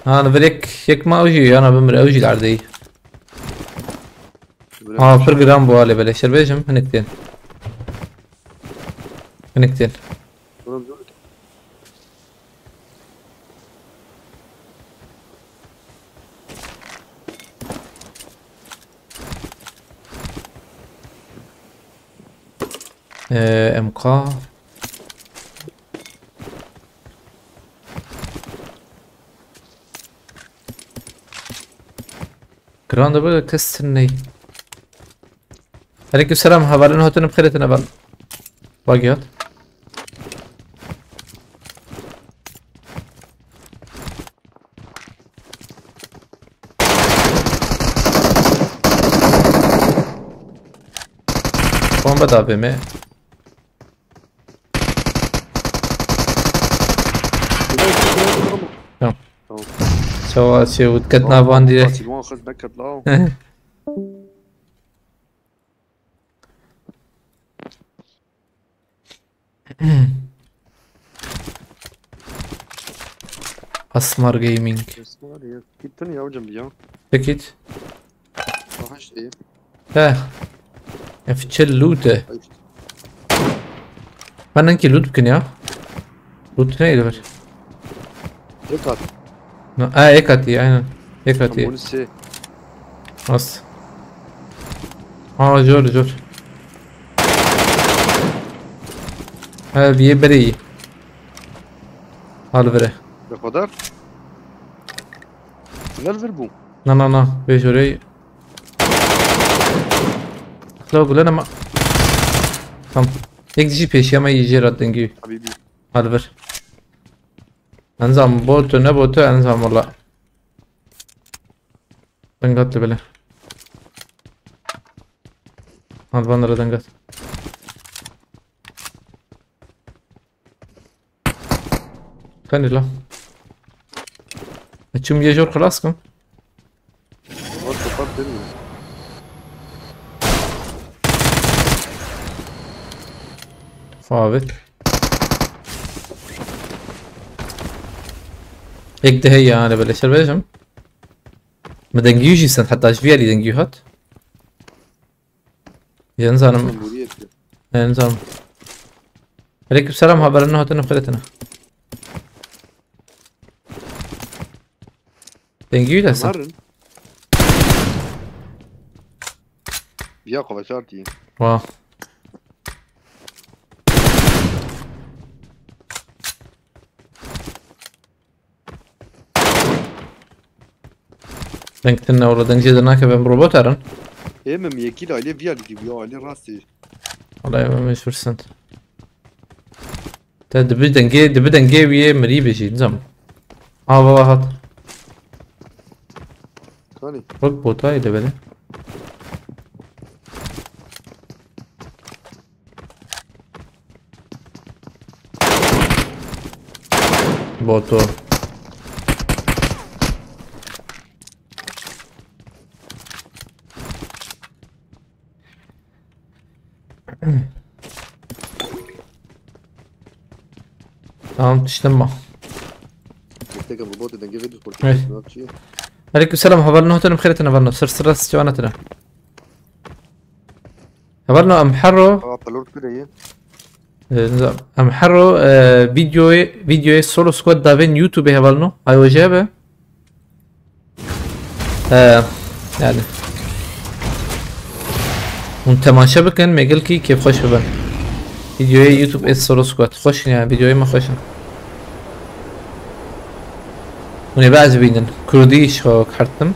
انا بريك هيك ما اوجي انا بمر اوجي العردية فرق رامبو علي بلا شربيجم هنكتين هنكتين MK جراند بقى كسرني عليكم السلام هبال انه هتنا بخير تنبال باقيات قوم بدا بمي سوا شي وتكتنا باندي خذ بكت لا اسمر جيمنج جبتني او جنبي اكيد راحش ايه ها افتشل لوته ما انكي لوت بكن يا لوت هنا يدبر يكات ايكاتي عينا ايكاتي مونسي بس جور بيبري هذا بري بقدر لا الفربو نا بيجوري لو قول انا ما تمام يك جي بيشي ما يجي ردنجي حبيبي هذا بر انزام بوتو نبوتو انزام والله دنقات بله هذا بندر دنقات خلني لا تشوم يجور خلاصكم فاضت هيك ده هي انا بلش البيجم ما دنجيوجي سنت حتى ايش فيها اللي دنجيوهات ينزل ينزل عليكم السلام هبل انه هتنا بخيرتنا دنجيو لسه بياقف اشارتي واو دنجتنا والله دنجي دناك بمروبوت ارن ايه مم يكيل عليه فيها اللي بيو عليه راسي والله ما مش فرسنت تا دبي دنجي ويا مريبه شي نظام بابا هات بوتاني وەک بۆتایی لەبەرێ بۆ تۆ tamam tişleme. محتاج الروبوت ده نجيب فيديو ماشي. كورتين عليكم السلام هبلنا هتنا بخيرتنا هبلنا سر استوانتنا هبلنا ام حرو اه بلورد كده ايه نظام ام حرو فيديو سولو سكواد دافين يوتيوب هبلنا هاي وجابه يعني تماشا بكن ميقل كي كيف خوش ببن فيديو يوتيوب اس سولو سكواد خوش يعني فيديو ما خوش وني بعز بينن كرديش خو كحرتم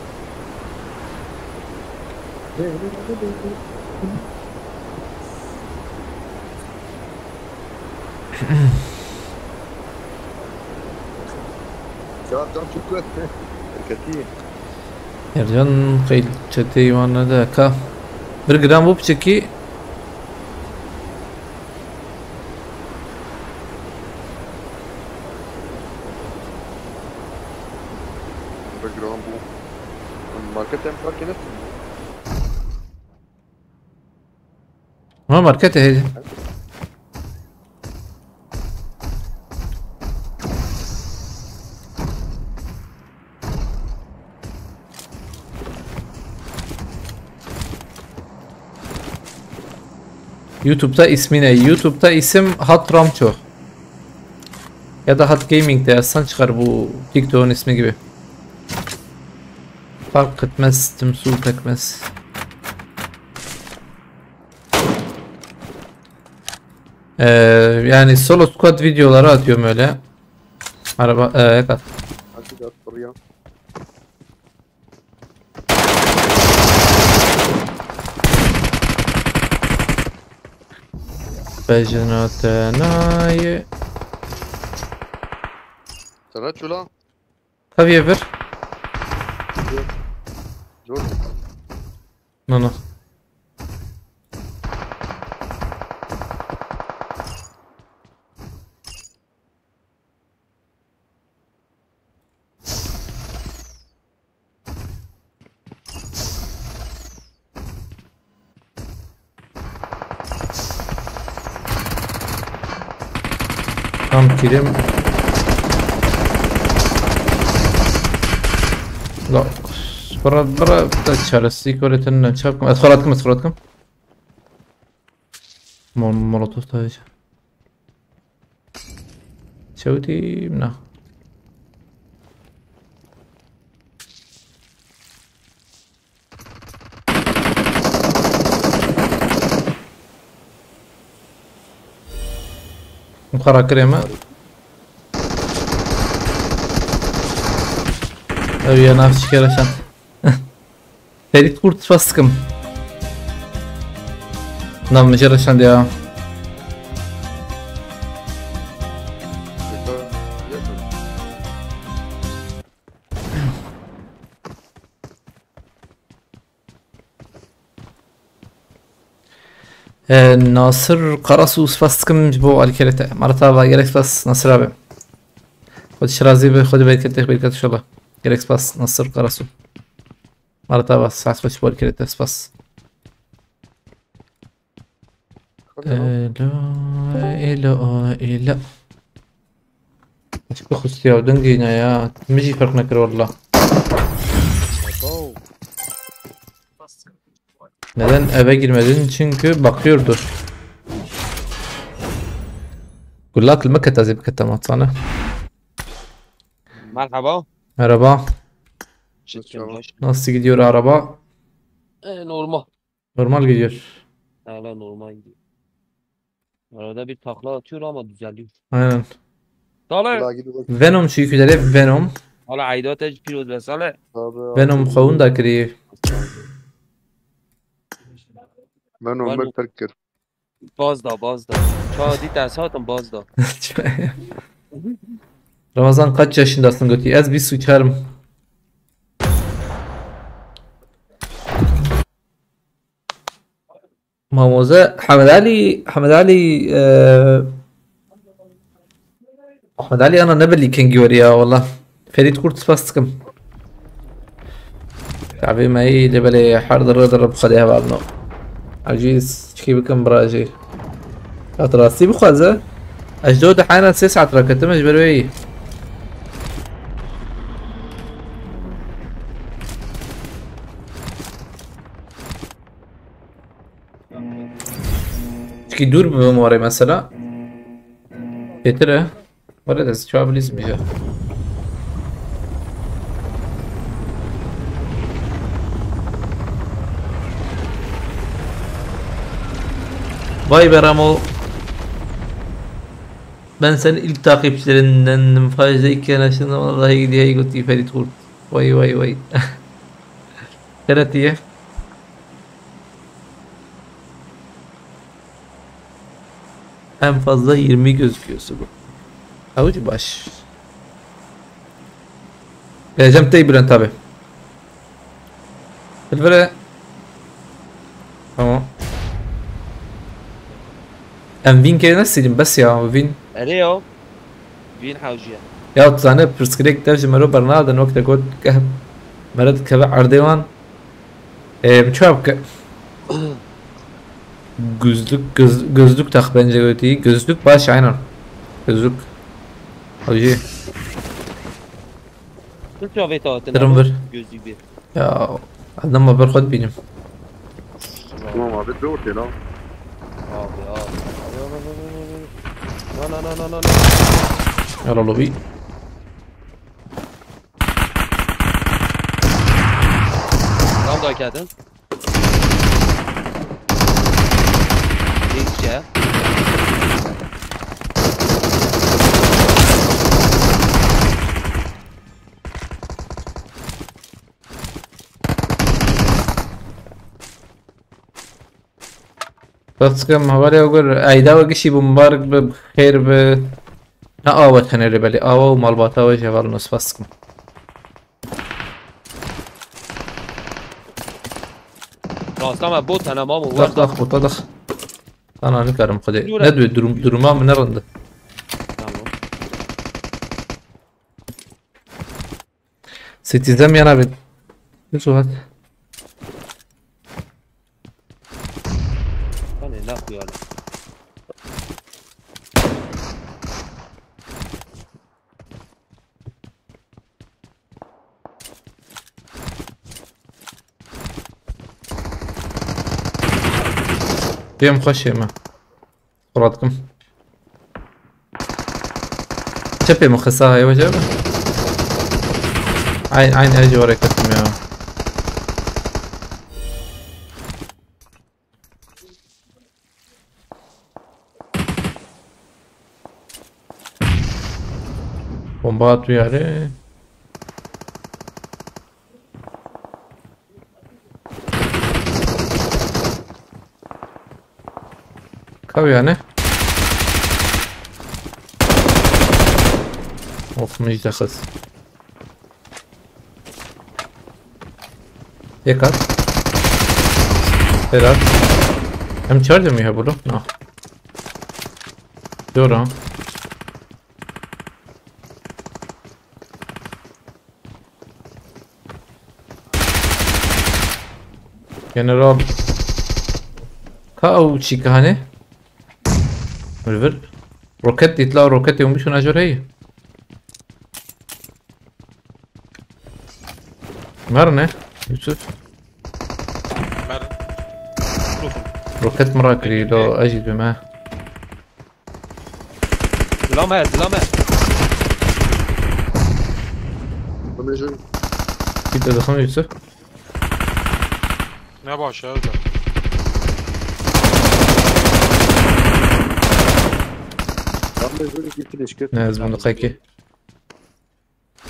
شباب تعرف شو كويس الكتير يرجعن قيل شتي وانا ذاك برجرام بو بشكي بجرام بو الماركت ام ماركت ما ماركته هيدي YouTube'da ismi ne? YouTube'da isim Hat Ramço. Ya da Hat Gaming'de yazsan çıkar bu TikTok'un ismi gibi. Fark etmez, tümsül pekmez. Yani solo squad videoları atıyorum öyle. Araba, yakat. هكذا الطريقة Bejnotenay. سرعت شو لا Tabii bir. جورج No no. Tam kilim. لا برا تشارسي كوريتن شابكم ادخلاتكم مولوتوف تايج شوتي منه مخرا كريمه أبي أنا أمشي كذا عشان تريد كورت فاسكم نعم مجرد عشان دي ناصر قرصوس فاسكم جبو على كريتا مرتبة جريك بس ناصر أبي خد شرازي بخد بيتك إن شاء الله جريك بس ناصر قرصو مرتبة ساعة خوش بول كريتا بس إلا أشكو خستيا ودنجينا يا مجي فرق نكر والله neden eve girmedin? Çünkü bakıyordu. Kulak المكة تازي بكتمات sana. Merhaba. Merhaba. Nasıl gidiyor araba? Normal. Normal gidiyor. Hala normal gidiyor. Arada bir takla atıyor ama düzeliyor. Aynen. Sale. Venom şu yükleri Venom. Hala عيدات ايش بيروز بس sale. Venom خون da kırıyor. منو منو. متفكر Bazda. Şadi tersatım bazda. Ramazan kaç yaşındasın Götü? Az bir su içerim. ماموزة حمد علي انا نبلي كان جوريا والله فريد كورت باستكم شعبي ما هي لبلي حاضر ضرب خديها بعضنا عجيز شكي بكم براجي اطراسي بخوزة اجدود حانا سيس عطرا كتمش بروي شكي دور بموري مثلا يترى ولا ده شو عامل اسمي ده Vay be Ramo. Ben senin ilk takipçilerindendim. Faizeyken aşkına vallahi gidiyor gitti Ferit Kurt. Vay vay vay. Evet diye. En fazla 20 gözüküyorsa bu. Avucu baş. Geleceğim Bülent abi. Böyle. Tamam. ام فين كده نفسي بس يا فين اليو فين حاوجيه يا تزانه برسكريك تاج مرو برنامج نوكتا كود كهب مرد كبع عرديوان بتشابك gözlük tak bence öteyi gözlük baş aynen gözlük hacı قلت له فيتو ترمبر جوزي بيه يا عندما ما برخد بينهم ما بدورتي لا لا يلا لوبي Tam da kadın. İyice. بس كم هوالي أقول أيدا وقشي بمبارك بخير ب نقاوة هنري بالي آوة ومالباتا وجه والنص فاسكم Rastlama bot ana mamu ضخ var. ضخ وطضخ أنا نكرم خدي ندوي درما من الرندة Tamam. ستيزم يانا بيت يسو هات Hani ne yapıyor hala? بيم خشيمة قراتكم شبي مخساها يا وجبه عين اجي وراك يا بومبات ويا كاو يعني اوف مش دخل يكات هيرات هم تشارج مي هبولو نو دورا جنرال كاو تشيكاني ريفر روكيت يطلعوا روكيت يمشوا ناجور هي مرنا يوسف مر روكيت مراكري لو اجد معاه Dilame, dilame. كيف دخلنا يوسف ne baş ya öyle. لازم دقيقة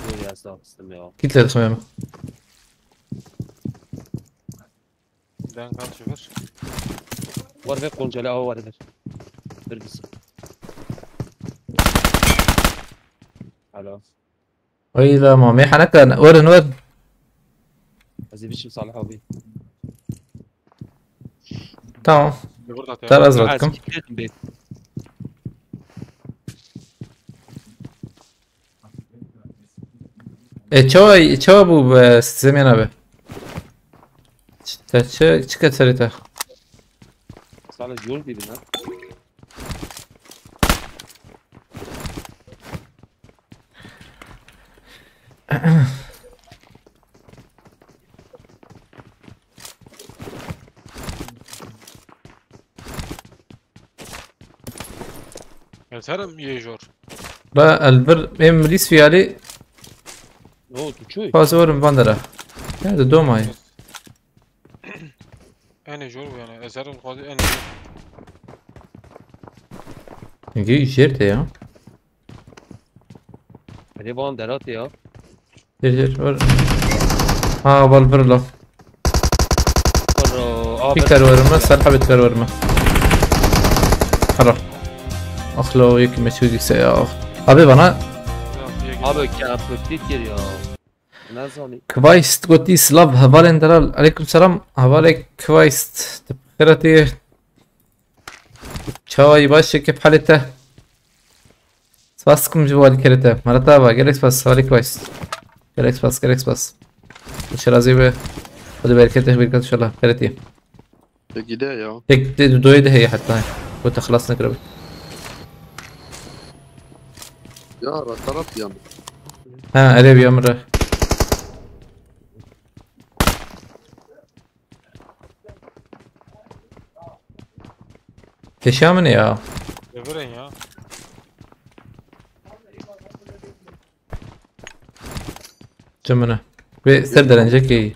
Dur ya sağ ol ya. كيف لا دخلنا Ben kaç ver. Var ve koncala hava var ver. Bir biz. Alo. وإذا ما ميح أنا كان ورن ورن Aziz biçim Salih abi. تمام burada ترى ya. ازرتكم تشوا ابو زمين ابي تشكت سريته Sana yol gibi lan. Yeterim yiyecor. با البر ام ريس في علي Ne oldu çuy? باسور مبندرة هذا دو ماي En jor bu yani. Ezerim kodi en يجي جيرته يا Hadi bana derat ya. جير ور ها بالبر له Sonra في كرورمة سرحة بتكرورمة حرة أخلو يك مسودي سيا أبي بنا abi kapıktik gir ya. Ne zani? كوايست قلتي سلاف هبالين دلال عليكم السلام هبالك كوايست تبخيرتي شاوي باشا كيف حالته سباسكم جوال كرته مرتبة جالكس باس هبالك كوايست جالكس باس إن شاء الله زي به خذوا بركته بركته إن شاء الله خيرتي كده يا هيك دوي ده هي حتى هاي قلت خلاص نقرب يا طرف يا ها قريب يا مرة كشامن يا Öbürün ya. جمنا بسردر انجكي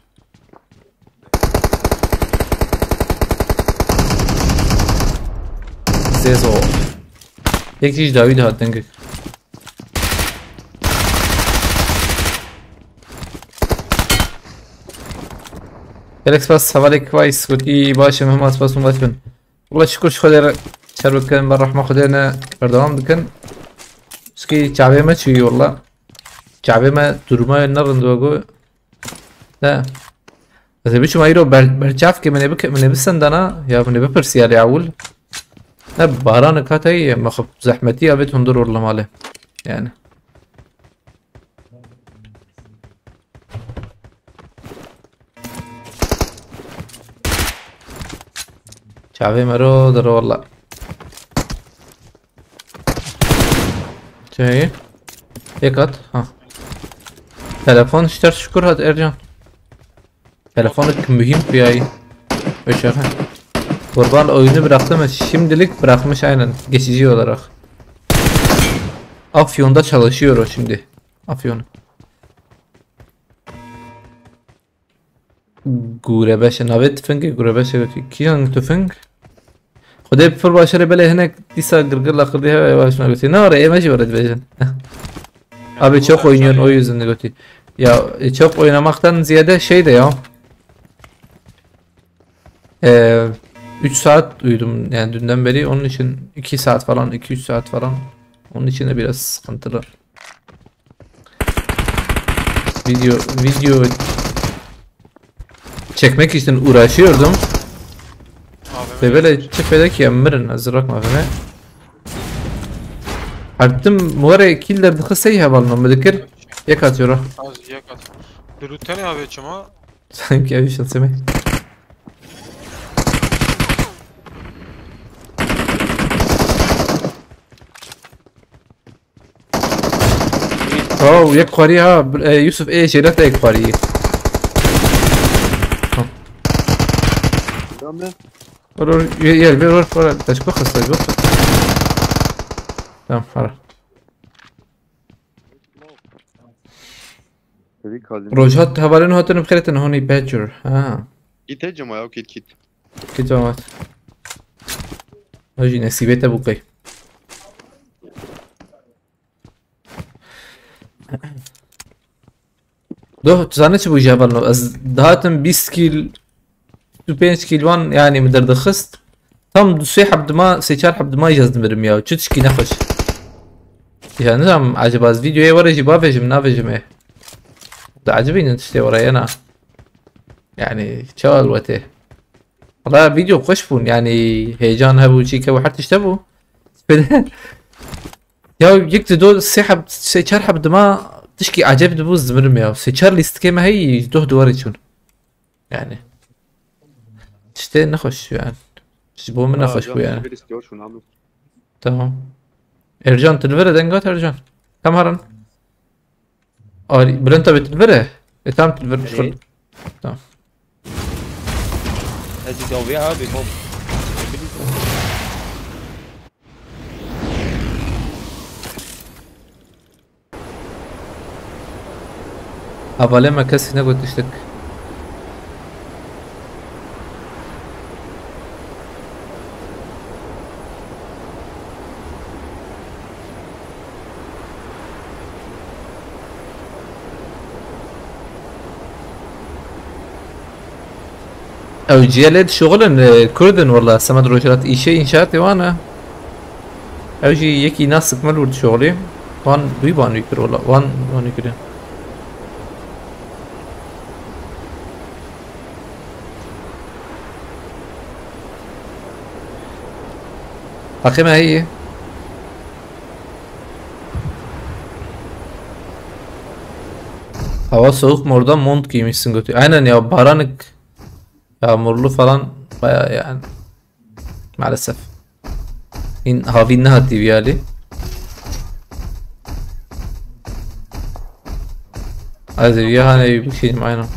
زيزو هيك تيجي داوود هات دنقك جالكس بس حواليك كويس قلتي باشا مهما بس مغتبن والله شكر خدر شربت كان بالرحمة خدينا بردوام دكن سكي شعبي ما تشوي والله شعبي ما durma النار دوغو لا بس بيشو ما يرو برشاف كي من بسن دانا يا من ببرسي على عول لا باران كاتاي ما خب زحمتي ابيت هندور والله ماله يعني شعبي مرو درو والله شاي هيك ها telefon اشترت شكر هات ارجان telefonuk mühim bir ay Öşaka Kurban oyunu bıraktım şimdilik bırakmış aynen geçici olarak Afyon'da çalışıyor o şimdi Afyon Gurebeşe navet tüfengi Gurebeşe götü ki hangi tüfeng Xude bir başarı böyle henek disa gırgırla kırdı hava yavaşına götü ne var emeci var edbecen Abi çok oynuyorsun o yüzden götü Ya çok oynamaktan ziyade şey de ya 3 saat uyudum yani dünden beri onun için 2 saat falan 2-3 saat falan onun için de biraz sıkıntılı video çekmek için uğraşıyordum ve böyle çepedeki yamırın hazırlık mafene Arttım muare killer dıkısayı havalma mıdıkır yak atıyor Az yak at. Dürüttene abi çama. sanki evi şalseme اوه يك خواريها يوسف ايش جريت يك خواري ورور يا البير ورا تشكو خص تمام خلاص روجات هبالين هاتن بخيرتن هوني باجر ها كيت هجم يا كيت كده مات اجي نسيبت ابو قي دو تزانه چه بو جابلنو از دهاتم 20 كيل 25 كيلوان يعني مدردخست tam دوسي حبد ما سيشار حبد ما يجزد مرم ياو چو تشكي نخش يعني نظام عجب از فيديو ورا جيبا فيجم نافيجم ايه ده عجبيني تشتي وراي انا يعني شو الوته والله فيديو خوش بون يعني هيجان هبو شيكا وحر تشتبو يا يك دو سحب سيشار حب ما تشكي عجب دبوز زمرم يا سيشار ليست كيما هي دوه دواري شون يعني تشتي نخش يعني تشبو من نخش بو يعني تمام ارجان تلفره دنگات ارجان كم هرن آری بلنتا بتلفره اتام تلفره شغل تمام هذه جويها بيكون أبالي ما كسي نقول تشتك او جيلد شغل كردن والله سمد روجرات ايشي انشاءاتي وانا او جي يكي ناس تكمل ورد شغلي وان بيبان يكر والله وان يكرين اخي ما هي hava soğuk mu oradan mont giymişsin götü. Aynen ya baranık yağmurlu falan baya yani maalesef. İn havi negatif yani. هذه وياها انا بشيء معينه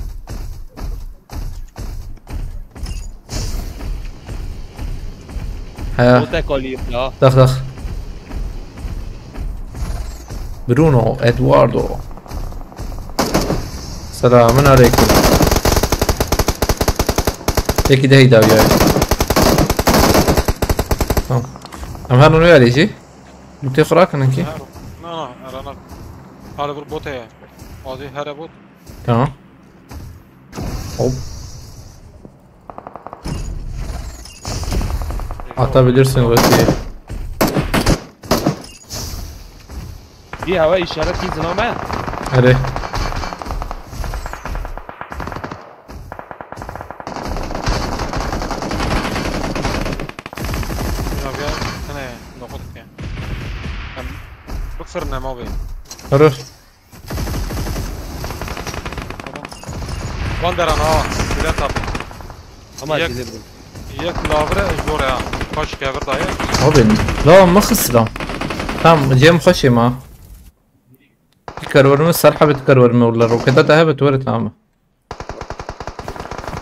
دخ دخ برونو ادواردو سلام عليكم هيك ده هيدا وياي تمام ام هانو ويا لي شي بتي خراك انكي انا هذا بوت هي هذه هذا بوت تمام hop atabilirsin Vati'ye. دي هواء إشارات في زنامة Hadi. انا نقطة يعني بكفرنا ما بين Arır. واندر انا بلا طب أما يك- كذب يك لافره جور يا باش كافر داير Abi لا ما خسرام. Tamam جيم خشي معه. تكرر الصراحة بتكرر ولا روكتاتها بتورط عامة.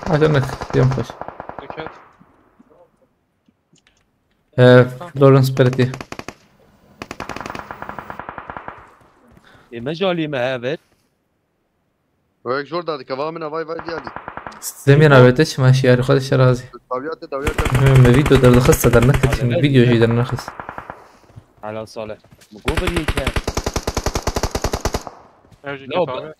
عشانك جيم خش. لورنس بيرتي. مجالي ما هذا وهيك جوردا دي كمان منها فاي ديالي زمينا بيتش ماشي يا خد الشرازي. طاويات فيديو در الخص در نكت فيديو جي در نخص. على صالح مقابل يكاد لا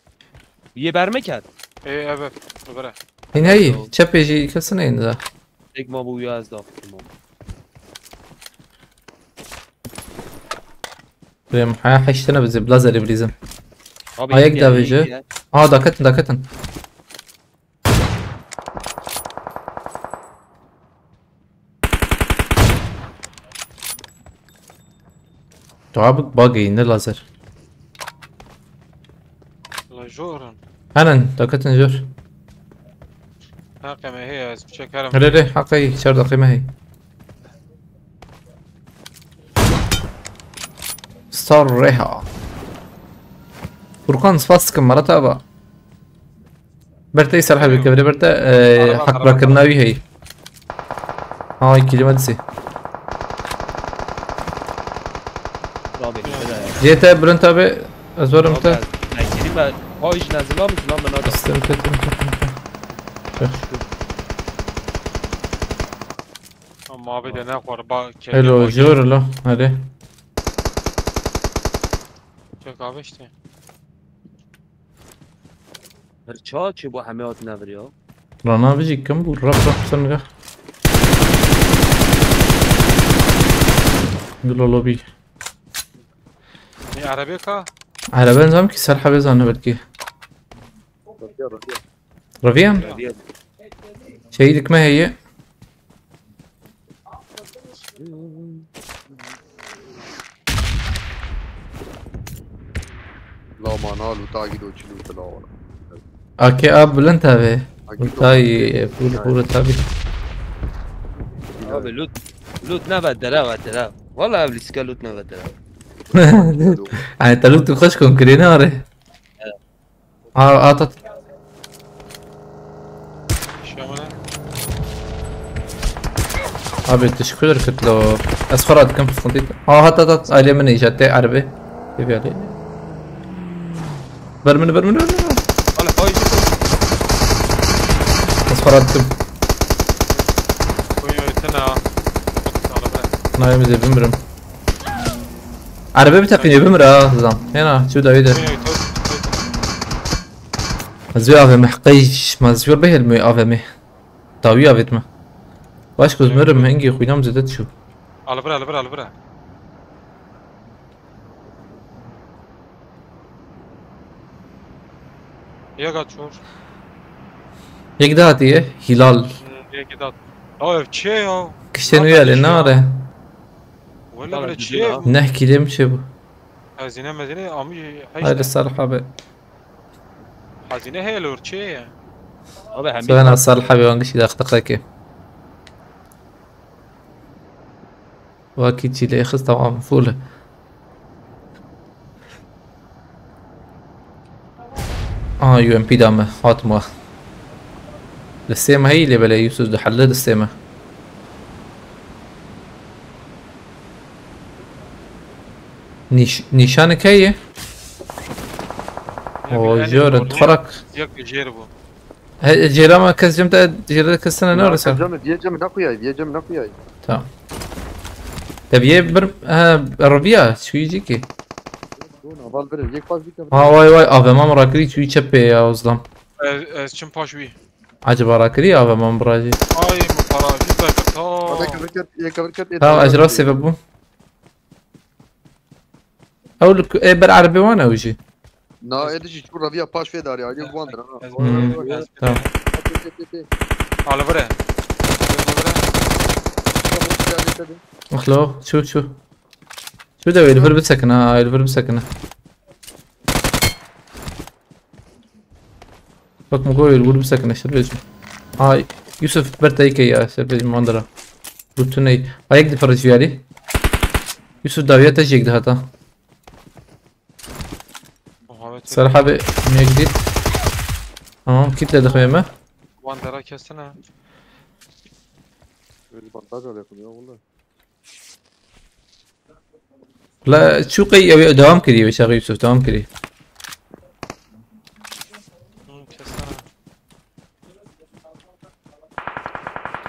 يبرمه كد ايه evet بره این هی چپ جي كسنه این ذا. یک ما بویا از داخل بريم حيشتنا بزي بلازر بريزم. هيك ده بيجي. داكتن. تعبك باقي إن لازر. لا جورن أنا داكتن جور. هاقي ما هي بشكل كلام ري حقي شر دقيمة هي. ستار ريها. فرقان سباسكم مرة تابع. برتي سرحة بالكبري برتا حق بكرناوي هي. هاي كلمة دسي. جيتا برنتا بي أزور متى. كلمة هايش نازلها مثل ما نادى استمتعت. ما بدي ناخذ با حلو جور له هذه. چه کاوشتی هرچا چه با همه هات نوریا رانا بيجي كم بول رب سنغا. قولوا له بي. نی عربی کا على بال زمان كي سرحة بيزان بدكي. رفيان شيدك ما هي لا ما نال وتاقد وشلو تلاوة اوكي اب لن تابع تاي فول تابع abi loot نبدله وقتله والله ابلیس که loot نبدله يعني انت لو تخش كونكريناري اعطت شامله ابي تشكر قلت له اسفراد كم في الخنطيط هات علي من اجت عربي كيف علي برمن على هاي اسفراد كم وي تنا على بقى نايم زي بمرم عربي بتقني بمرة زام هنا شو داويد زوي افي محقيش ما زور به المي افي تاوي افيت ما باش كوز مرم هنجي خوينام زدت شو على برا يا قاعد شور يك داتي هلال يا كده اوه تشيو كشتن ويا للنار ولا بلا تشيو نحكي ليه مش ابو هزينه مدينه امي هاي الصالحة بقى هزينه هي لور تشيو abi حميد سوانا الصالحة بيوانقش اذا اختقاك واكيد شي ليه خص طبعا فولة يو ام بي دامه حاطمه السيمة هي اللي بلا يوسف ده حلد السيمة نيشانك هي جورد تفرق ياك جيربو جيرا كز جمت جيرا كسنة نور صار يجم ناكو ياي تمام تبي الربيع شو يجيكي واي افا ما مراكري شو يشبه يا وزلم چم پاشوی عجب راكري افا ما مراجي آی مقراجی بکتا ها اجرا سببو او لك بالعربي وانا او شي نا ادش شو ربيع باش في داري علي بواندر تمام على برا اخلو شو ده الفير بسكنه الفير بسكنه بك مقول الفير بسكنه شربيج هاي يوسف برتايك يا شربيج ماندرا بوتوني هايك دي فرج فيالي يوسف داوية تجيك ده هتا صراحة بي مية جديد تمام كيت لدى خيمة واندرا كسنا لا شو قي دوام كري يا شيخ يوسف دوام كري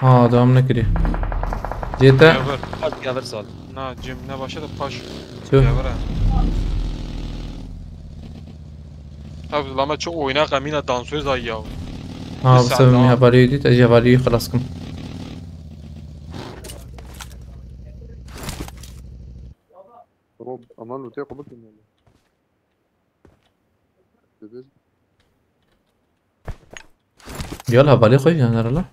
دوام نكري جيتا قبر سال نه جیم نباشه پاش شو بره طب لما چه oyuna قمينة دانسوز آیا بس من هبالي دي تجي هبالي خلاصكم روب امان وتاخو بك يلا هبالي خوي انا لا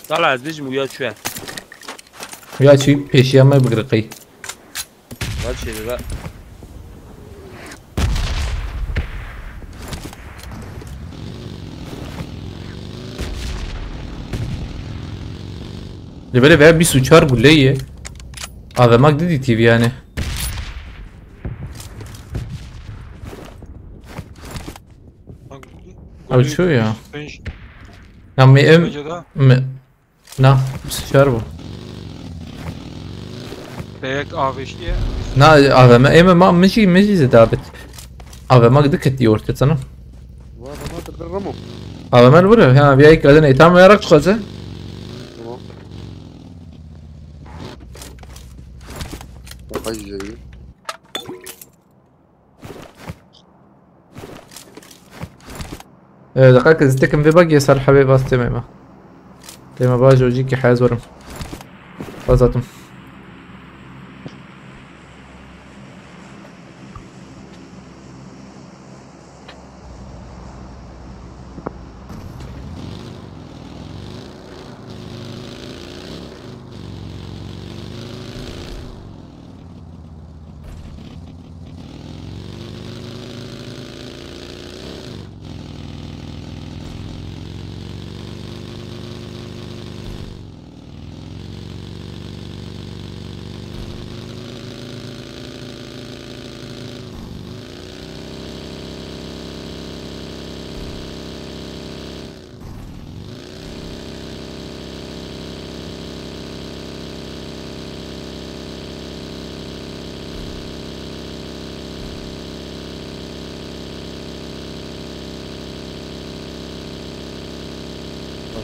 طلع از بیج مویاد شوه يا شي بيشيا ما بقرقي باید شده بقى اللي بالي 24 قلية هذا ما قدرت تي في يعني او شو يا عمي نا بس شاربه بيك آوشتیه نا هذا ما مشي زدابت هذا ما قدرت تيورت انا ما تقرموا هذا ما البره ها بياك بعدين ايتام يا رك خذه دقائق زتكم في باقي صار حبيب باس تماما تمام باجي وجيكي حياز ورم فازاتم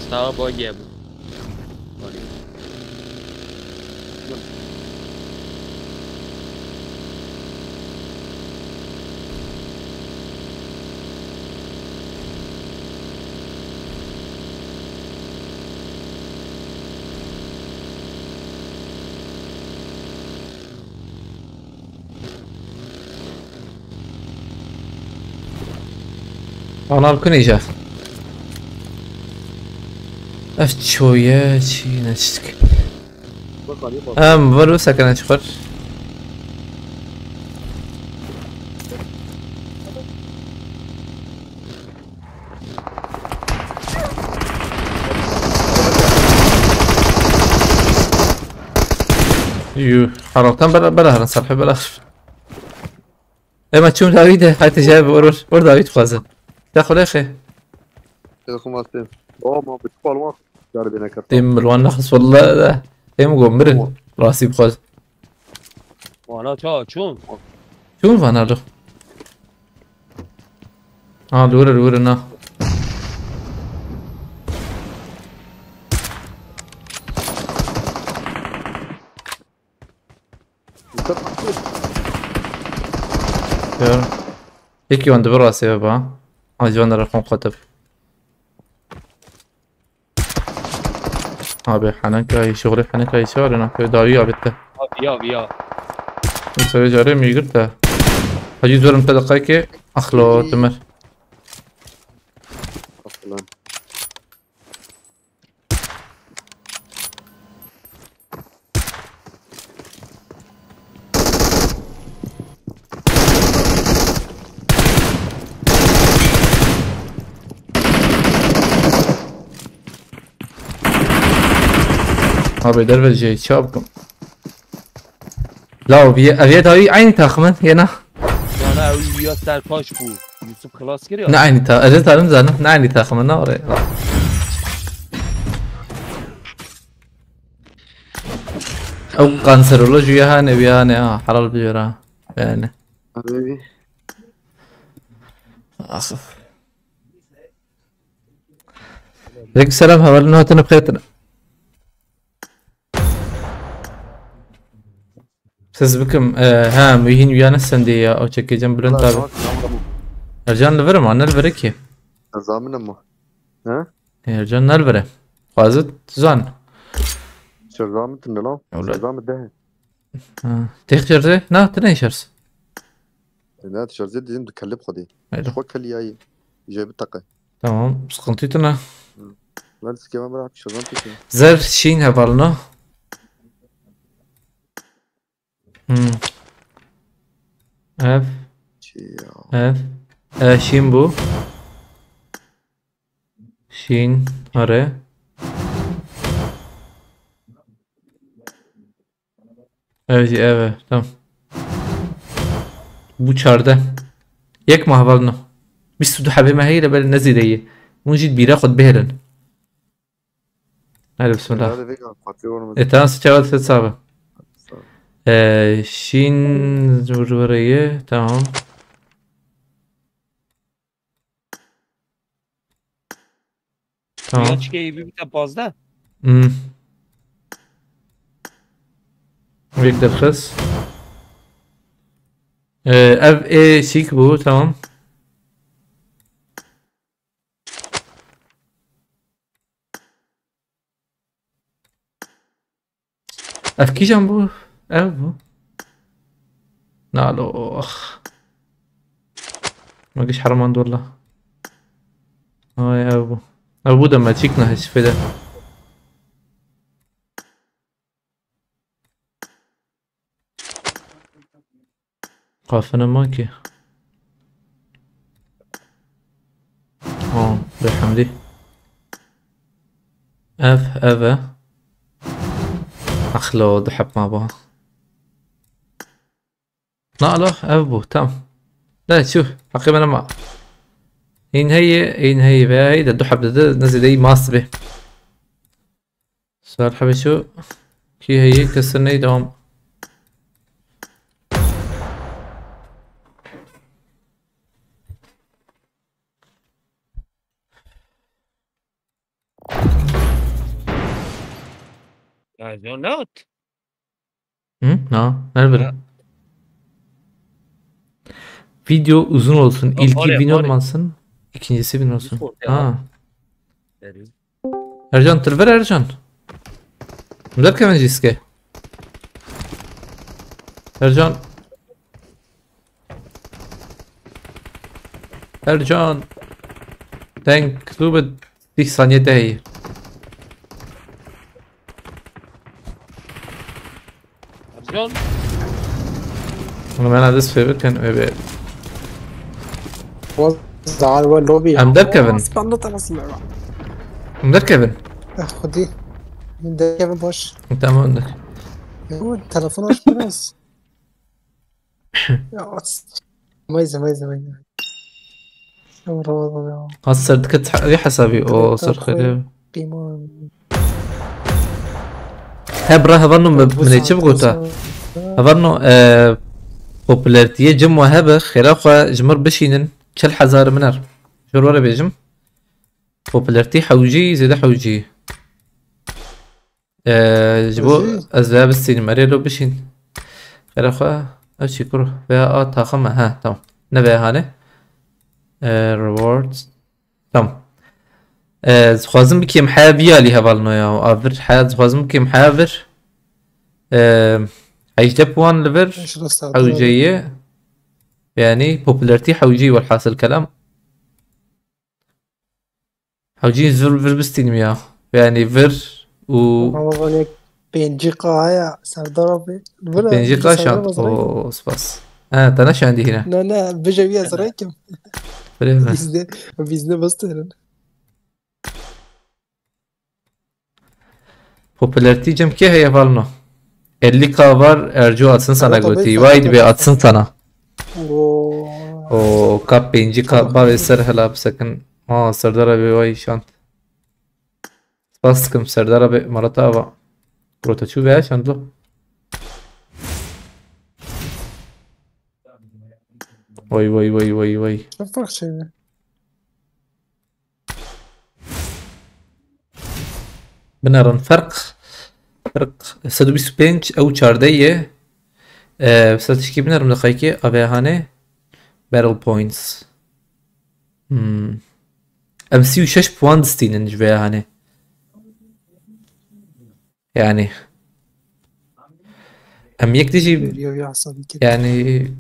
Hasta باگه بود. Anar kunija. اف شوية شي نشتك برو سكنة شخر حرقتان بلا هرن صرحي بلا اما تشوم داويده هاي تجايب ور داويد خوازن تاخذ اخي تاخذ مالتين ما بتقول ما جارب هنا كرت تيم ملوان نخص والله ده تيم قمرن راسي بخوز وانا شون شوف انا له لورا نا هيك وند براسي بابا جوانا رقم خطب abi حنكاي شغلي حنكاي شغلنا في داوية بته بيا نسوي جاري ميقرته هجي زورم تدقيقة أخلو تمر اصلا abi dervel جاي شابكم لا أبي داوي عيني تاخمن هنا انا ويا سر پاش بود یوسف خلاص کردی نه عيني تا أجل تعلم زانه نه عيني تاخمن نه أوري أو قانسر ولا جويا هاني بياني حلال بيجرا يعني حبيبي أخف عليك السلام هبل إنه تنبخيتنا سز بكم ها ميهين ويانا السندية أو تشكي جنب لنتابع رجال نلفره معنا نلفره زامن امه ها رجال نلفره قازت زان شرزامت النلا أولاد. شرزامت ده تيخ شرزي؟ نا تنين شرز لا شرزت دي متكلب خدي حلو خد كلي اي جايب الطاقة تمام سقنطيتنا لا لسه كمان بلعب شرزامت كده زر شين هبالنا اف شين بو شين آره تمام بو 14 یک ماه بالنا 22 حبه ما هي بل نزيديه ونجد بيرا خد بهرن هلا بسم الله هذا فيك قاتلون تانس شغال ست صعبة شين زورورية تمام یا تمام چی بیت 15 ويك درخص اف اي شيك بو تمام اف كي جنبو اف بو نالو اخ ما قيش حرمان والله هاي ابو ابو دم تشيكنا هش فدا قافنا ماكي بحمدي اف اخلو ضحب مع بعض لا ابو تمام لا شوف حقيبة انا ما إن هي باي ده الضحى بدأ نزل دي ماس به صار حبي شو كي هي كسرني دوم Ercan ne at? Hı? Ne? Nerede? Ha. Video uzun olsun. İlki Var ya, win var ya. olmasın. İkincisi win olsun. Discord ya. Ha. Derim. Ercan tır ver Ercan. Mdar kevin jiske. Ercan. Ercan. Denk du be 30 saniye değil. Ercan. Onu ben adres verirken öyle. زعل هو اللوبي I'm there Kevin. سبحان الله. Mdar kevin. خدي من ده كيفن باش Tamam mdar. هو التليفون ايش بس يا ميزه ميزه ميزه يا روضه يا Az serdiket حسابي او صار خير. قيمه هبره هفرنو من يجيب قوتا. هفرنو popüleritiye cem ve hebe xiraqa jmir bişinin 40,000 minar. Şurara bejim. Popüleriti hawji zede hawji. جبو أزلاب السينما مريلو بشين خير أخوة أشي كروه بها تاخمة ها تمام نبي هاني rewards تمام خوازم بكيم حابيا لي هفالنو يا أفر حياة خوازم بكيم حابر هيجتب وان لفر حوجية يعني popularity حوجي والحاصل كلام حوجي فر بستينم يا يعني فر و والله بينجي قايا سردربي بينجي قاشات او سباس تناش عندي هنا لا لا بجوية زريكم بريمة بيزنا بستهرن popülarity cem ki heye falno 50k var Erco atsın sana götü wide bir atsın sana o kap 50k ba veser hala sakın Serdar abi vay şant Baskım Serdar abi Marat abi Protoçu veya şantlo vay شو فرق شيء بنرن فرق سدو بيس بنش او چاردهيه بس تشكي بنرم دقيقة ابيهانه بارل بوينتس ام 36 puan distinin جبيهانه يعني ام يكتجي يعني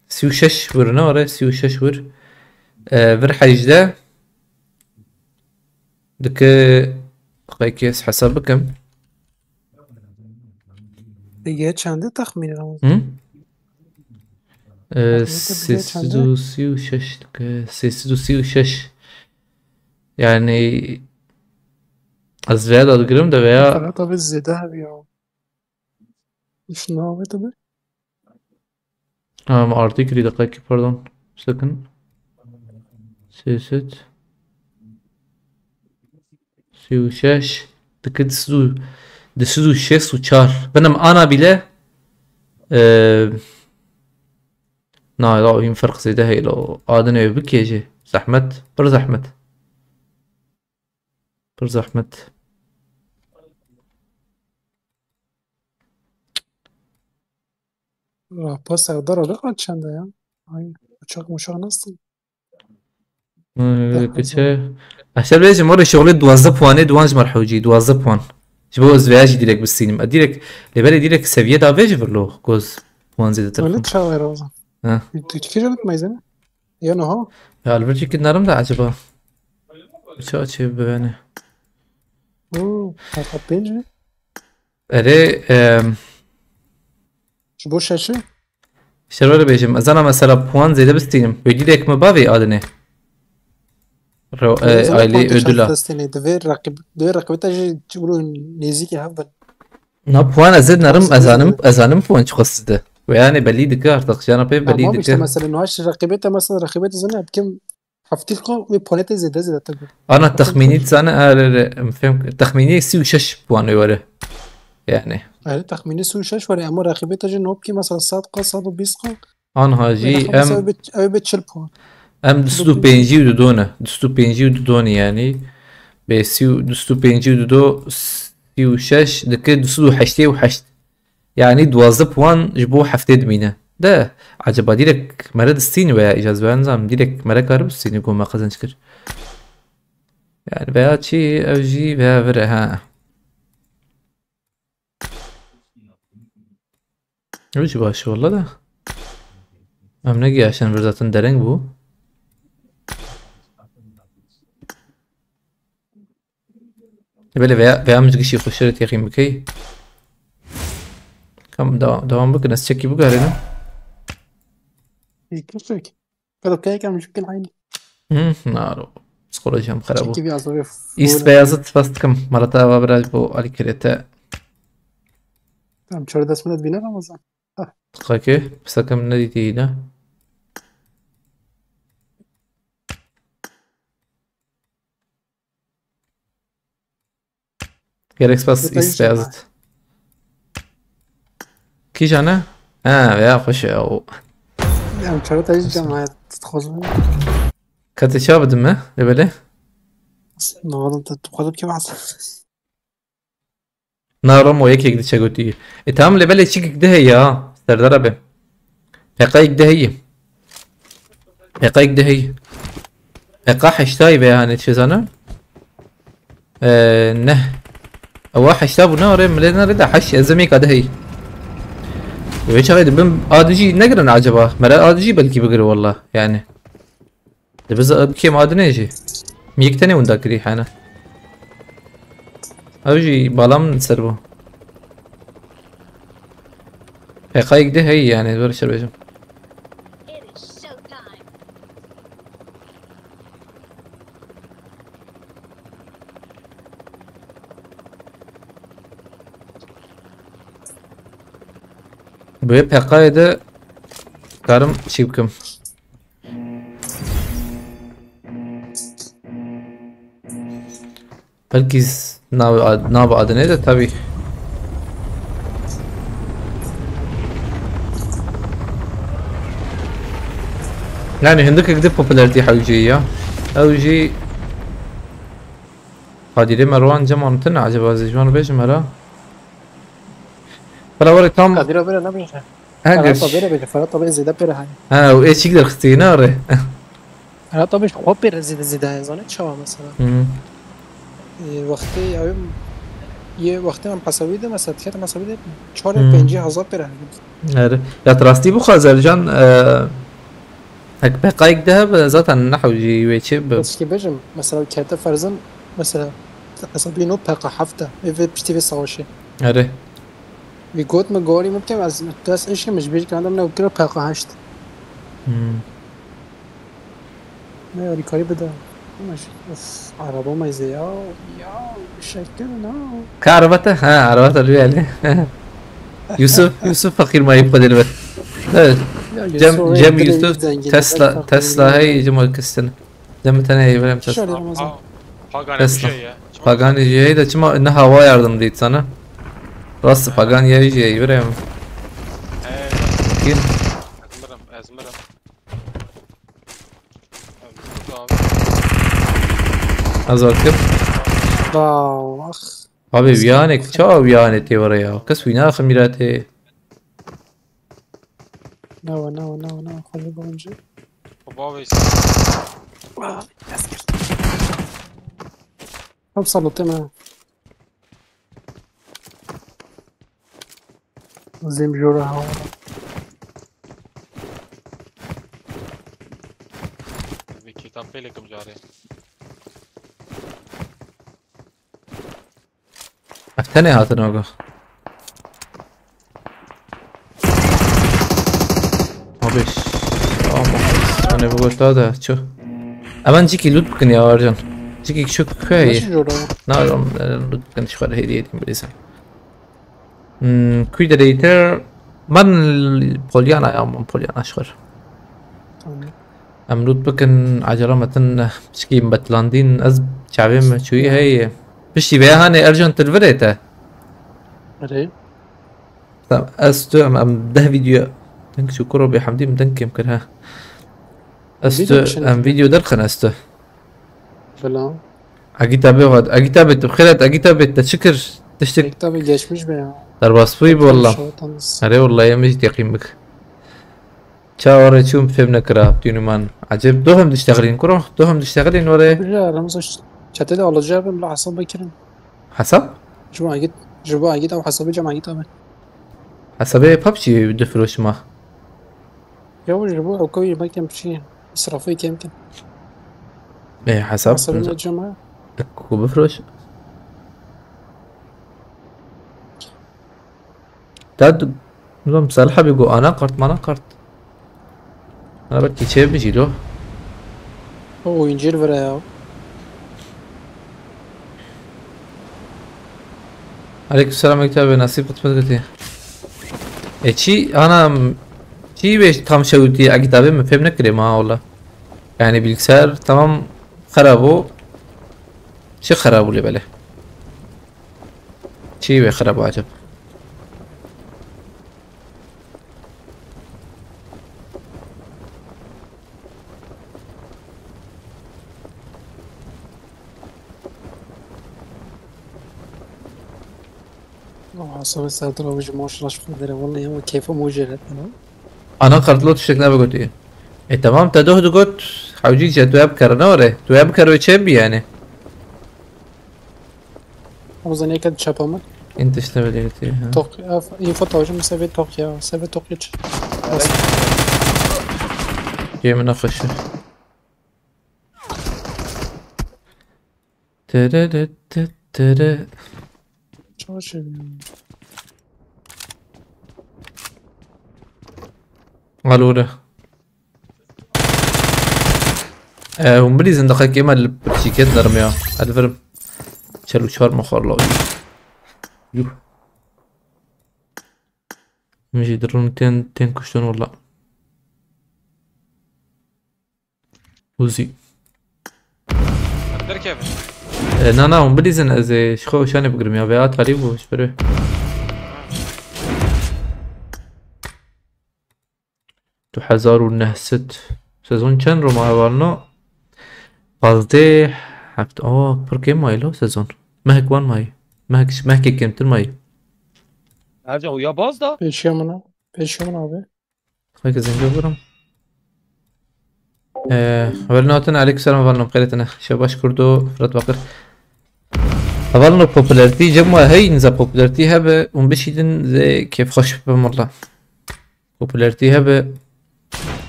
36 ور نورة 36 ور فر حيجده دك قيكيس حسابكم دیگه چنده تخمین رمز 336 دك 336 يعني az veya da algırım da veya فقط به زده بیا شنو طبعا artı 2 dakika pardon sakın siyaset سيوشاش دسدو شيس وشار بنم انا بلا نا لا يم فرق زي ده لو ادنا يبك يجي زحمت بر زحمت بر زحمت باس اقدر رقم چنده یا ay uçak nasıl كتشي عشان لازم مرة شغلي 12 puanı دوانج مرحوجي 12 puan جبو ازواجي ديرك بالسينما اديرك لبالي ديرك سافيه دا فيج فيرلو كوز puan زيادة öyle تلفون çağır o zaman ها تفكير unutmayız yani ya ne ha يا الفيرجي كد نارم دا عجبا شو اتشي بباني o hatta bence اري şu boş şaşı شرور بيجم ازانا مثلا puan زيادة بالسينما ويديرك مبافي ادني aile ödüla. Dve rakibeta تقولوا نيزيكي هفضل Na puan azed narım azanım puan çıkasıdı. Ve yani belli dike artık jana pe belli ما بيش dike. مثلا نواش رقيبتها مثلا رقيبتها زنا بكم حفتلقى وبونيتا زي تقول Ana tahmini sana فهم tahmini 36 puan öyle. Yani. يعني تخميني سوي شاش ولا امر رقيبتها جن هوبكي مثلا صادقه صادو بيسقه An haji او بتشل بون em dustu penji udona. Dustu penji udoni yani. Be siu dustu penji udo 36 دكي دسو حشتي وحشت يعني دوازب وان جبو حفتي دمينه ده عجبا ديرك مرد السين ويا إجاز ويا نظام ديرك مرد كارب السين يقول ما قزن شكر يعني بيا شي أو جي بيا فرق ها وش باش والله ده أم نجي عشان برزاتن درنگ بو بله بيا مش قشي خشرت يا أخي مكي كم دوام بك ناس تشكي بك هرينا يكفيك كده كده مش ممكن عيني نارو سكولة جام خرابو شكي بيعصبي إيست بيازت فاست كم مرتا وابراج بو علي كريتا tam çare desmenet biner Ramazan. خاكي بس كم ندي تينا جالكس بس إيست بيازت كي جانا؟ يا خوش أو Yani çare tecrübem hayat تخوزم. كنت شاب دمه لبله نهارم تخوزم كم عصر. نارم وياك يقدر شغوتي اتهم لبله شيك ده هي سردار به حقائق ده هي حقائق ده هي حقا حشتاي به يعني تشزانا نه او حشتاب نار ملنا رد حش ازمي كده هي ويش هاي دبن ادجي نقرن عجبه مرا ادجي بلكي بقر والله يعني بس بكي ما ادنيجي ميكتني وندكري حنا اوجي بالام نسربو حقائق ده هي يعني دور شربجم بيب حقائق ده كارم شيبكم بلكي ناب ادنه ده tabii يعني هندك كده popularity حوجية او جي قادرين مروان جمع متن عجب ازجمان بيش مرا فلا وري تام قادرة بره نبيه. هاجر طبيعي بره فرا طبيعي زيادة بره هاي. وايش يقدر اختيناره فرا طبيعي خوب بره زيادة زانه شوا مثلا. وقتی اویم یه وقتی هم حسابی ده مثلا تیکت هم حسابی ده 4-5 بره آره يا تراستي بو خازرجان هك بقايق ده ذاتا نحو جي ويتشي بس که بجم مثلا کت فرزن مثلا حسابی نو بقى حفته في بشتي في سواشي آره بيقول مقولي ممكن از دست ايش مش بيجي كان عندنا وكره بقى هشت ما يوري كاري بده ماشي بس عربه ما يزيا يا شكل نو كعربته عربته اللي يوسف فقير ما يبقى دلوقتي جم يوسف تسلا هي جمال كستن جم tane İbrahim Tesla. Pagani şey de çima ne hava yardım değil sana. Rast Pagani şey İbrahim. Kim? Ezmirem. Az vakit. واو اخ Abi viyanek çok viyaneti var ya. Kız vina khamirate. نو خلي بونجي بابا اوصل تمام زين جورا هوا kitap pelekim jare. Aftane hatın oga. Abi أنا بقول هذا شو أمان جيكي لود بكن يا أرجان جيكي شو كوي نعم لود بكن شو هذا هدية بريسا كوي دريتر من بوليانا يا من بوليانا شغر أم لود بكن عجرة متن شكي بتلاندين أز شعبين شوي هي بشي بيها هاني أرجان تلفريته أري أستو أم ده فيديو دنك شكرا بحمدي مدنك يمكن ها استو ام فيديو درخن استو فلا اجيتا بيواد اجيتا بتبخيلت اجيتا بتشكر تشتك Tabii geçmiş be ya. درباس بوي والله Şavatanız. أري والله يا مجد يقين بك شاوري شوم فهمنا كرا بدون مان عجب دوهم تشتغلين كروح دوهم تشتغلين ولا Bir aramızda çatede alacağı ben la hasap bakirim. حسب Cuma git ama hasabı cama git abi. حسب ايه ببجي بده فلوس ما Ya bu cuma o koyu yemek yemşi. İsrafı kemkin. ايه حسب Hasabı cama. اكو بفلوس تاد نظام صالحة بيقول انا قرط ما انا قرط انا بدي شيء بيجي له O oyuncu ver ya. عليك السلام عليكم abi nasip kutmadı çi ana çi beş tam şevdi agitabe mi fehmne kire ma valla yani bilgisayar tamam خرابو شي خرابو اللي بله شي خرابو عجب Hasabı sadra o cuma şlaş federe. Vallahi ama keyfe mucize. انا قررت له تشكنا بقول ايه تمام تدوه دقت حوجي جت ويبكر نوره ويبكر ويشبي يعني O zaman ne kadar çapamak? انت ايش تبي دلوقتي ها Tok. İyi foto hocam seviye tok ya. Seviye tok geç. جاي من اخش ترى Çok seviyorum. قالوا له هم بلي زندقة كيما البرشيكات نرميها الفرم شالو شهر مخور لو يو مش يدرون تين كشتون والله وزي Der كيف؟ نا هم بلي زن زي شخو شاني بقرم يا بيات غريب وش بروح تو حزار ونهست سezon چند رو ما بالنا قصدي حفت پر كم ماي لو سezon مهك وان ماي مهك كمتر ماي Ercan uya baz da. Peşiyorum abi. هيك زين جبرم ولناتن عليك السلام فالنو قيلتنا شباش كردو فرد باقر فالنو بوبولاريتي جمع هي نزا بوبولاريتي هبه ونبشيدن زي كيف خوش بمرلا بوبولاريتي هبه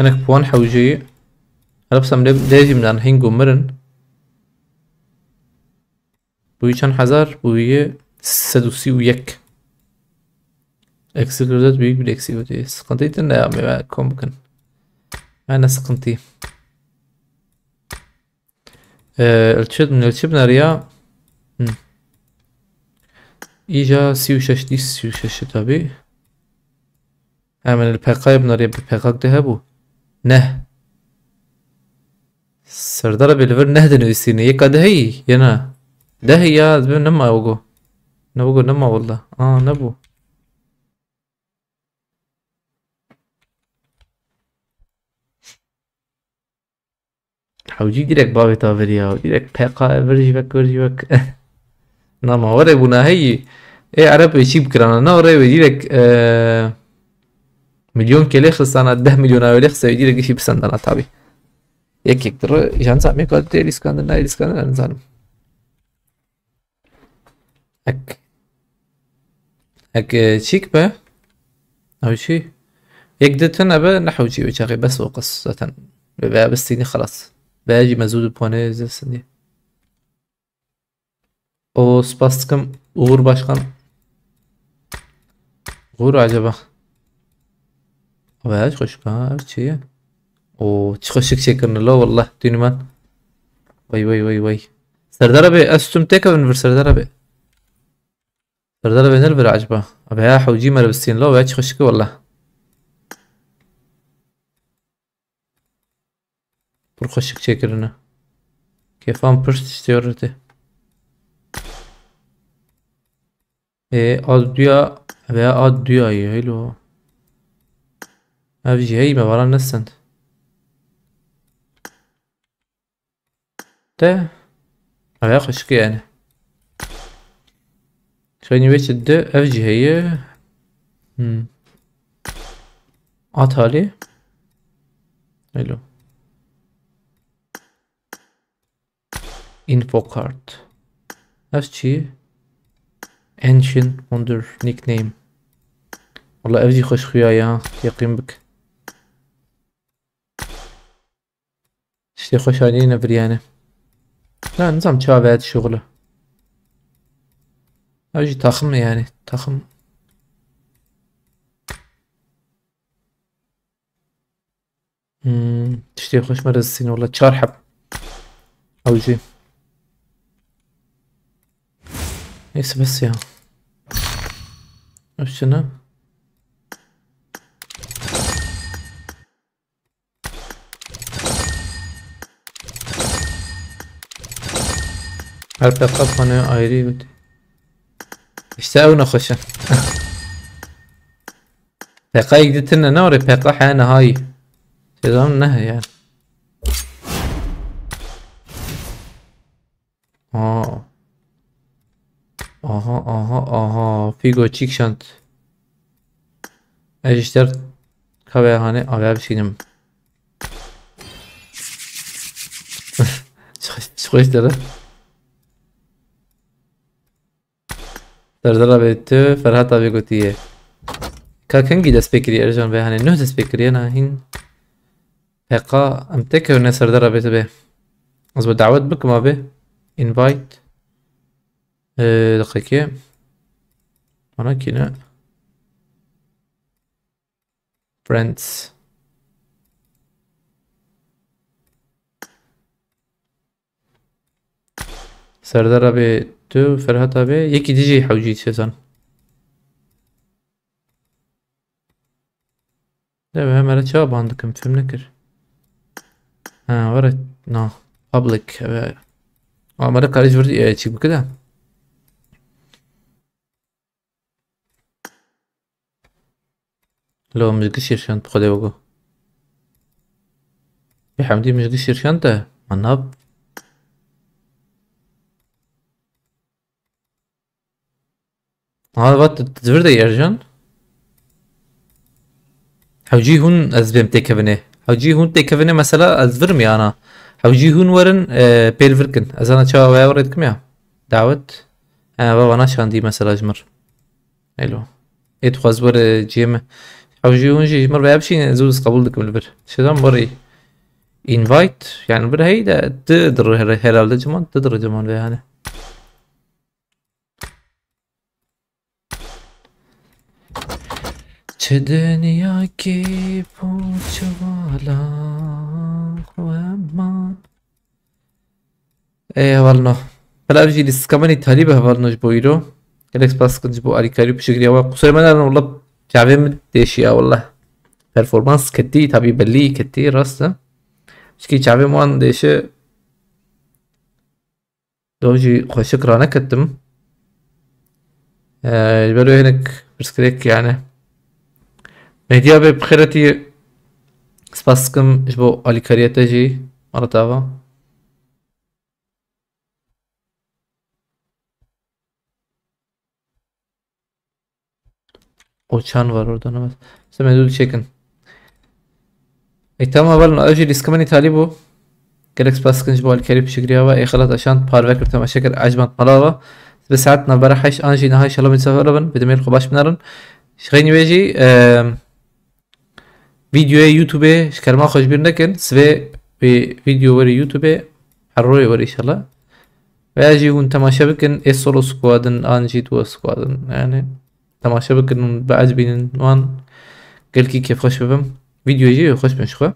انك بوان حوجي انا بسام لازم نان هينجو مرن بوي كان حزار بوي سدوسي ويك اكسكلوزات بيك بالاكسي ودي سقنتيتن لا ما كون بكن انا سقنتي التشد من التشبنا ريا ايجا سيو شش دي سيو شش تابي من الباقاي بناريا بباقاك دهبو نه سردار بلفر نه دنويسيني يكا دهي ينا دهي يا زبين نما وقو نبقو نما والله نبو حوجي ديرك بابي تافريا ديرك باقا ورجي بك نما وري بنا هي ايه عرب يشيب كرانا نوري ويديرك مليون كيلي خلصانا 10 مليون اولي خلصا يديرك يشيب سندنا تابي يك ترى جان سامي قال تي الاسكندر نزانم هك شيك با او شي يقدرتن ابا نحوجي وجاغي بس وقصة بقى بس تيني خلاص باجي مزود puanı izlesin diye. O spastikım Uğur Başkan. Uğur acaba. Bayağı hoş ha şey. O çıkışık şeklinde la والله dünüman. Vay. Serdar abi أستم تك من Serdar abi. Serdar abi نربر عجبه. أبي يا حوجي مر بالسين لا bayağı çıkışık والله. Burkoşuk çekirine. Kefam pırst istiyordu. ad duya veya ad dünyayı hello. Abi هي ما ورانا السند. ده هياخش يعني. شو شويني ويش الدو افجي هي عطالي حلو info card افجي ancient wonder nickname والله افجي خوش خيايا يقيم بك شتي خوش علينا بريانة لا نظام شابه هاد الشغله افجي تاخم يعني تاخم تشتي خوش مرزين والله تشارحب اوجي بس يا ايش شنو عرفت اقف انا ايري بدي اشتاقنا خوشا دقايق دتنا نوري بقى حانا هاي نظام نهي يعني اها فيجو تشيك شانت اجي اشترت كابي هاني ابي بشينم شخوش داره دردرا بيتو فرهاتا بيقوتيه كاكنجي دست بكري ارجان به هاني نه دست بكري انا هين هقا امتكر نسر درا بيتو به اصبر دعوت بك ما به invite دقيقة انا كنا friends سردار به تو فرهاد به یکی دیجی حوجی چیزان ده به همه چه باندکم فیلم نکر ورد نه public مرة کارش وردی چی بکده لو مش قشير شانت بخده بقو يا حمدي مش قشير شانته مناب هذا وقت تزور يا رجال حوجي هون ازبم تكفنه حوجي هون تكفنه مثلا ازفرمي انا حوجي هون ورن بيلفركن ازانا تشا وردكم يا دعوت بابا انا شاندي مثلا جمر حلو يتخذ ور جيم حوجي هون جي مر بابشي زوز قبول دكم البر شدام بري invite يعني بر هيدا تقدر هلال جمان تقدر جمان يعني چه دنیا کی پوچوالا ومان والله بلا بجي لسكماني تالي بهوالنوش بويرو كالكس باس كنت بو علي كاريو بشكريا وقصير من انا والله شعبي مديشيا والله performans كتي تابي بلي كتي راسته شكي شعبي موان ديشي دوجي خوش شكرا كتم جبالو هناك برسكريك يعني مهدي ابي بخيرتي سباسكم جبو علي كاريتا جي مرة تابا o çan var orada ama سمعوا شيكن تمام اول اجي لسكماني تاليبو جالكس باسكنج بو الكريب شكريوا اي خلاص عشان بارفكر تمام شكر عجبت ملاوه بساعتنا برحش انجي نهاي شلون مسافربن بدمير خباش بنرن شغيني بيجي فيديو يوتيوب شكر ما خوش بيرنكن سوي فيديو وري يوتيوب حروي وري ان شاء الله بيجي وانت ما شبكن اي سولو سكوادن انجي تو سكوادن يعني تماشا بكن بعد بين وان قال كي كيف خوش بهم فيديو يجي خوش بنشخه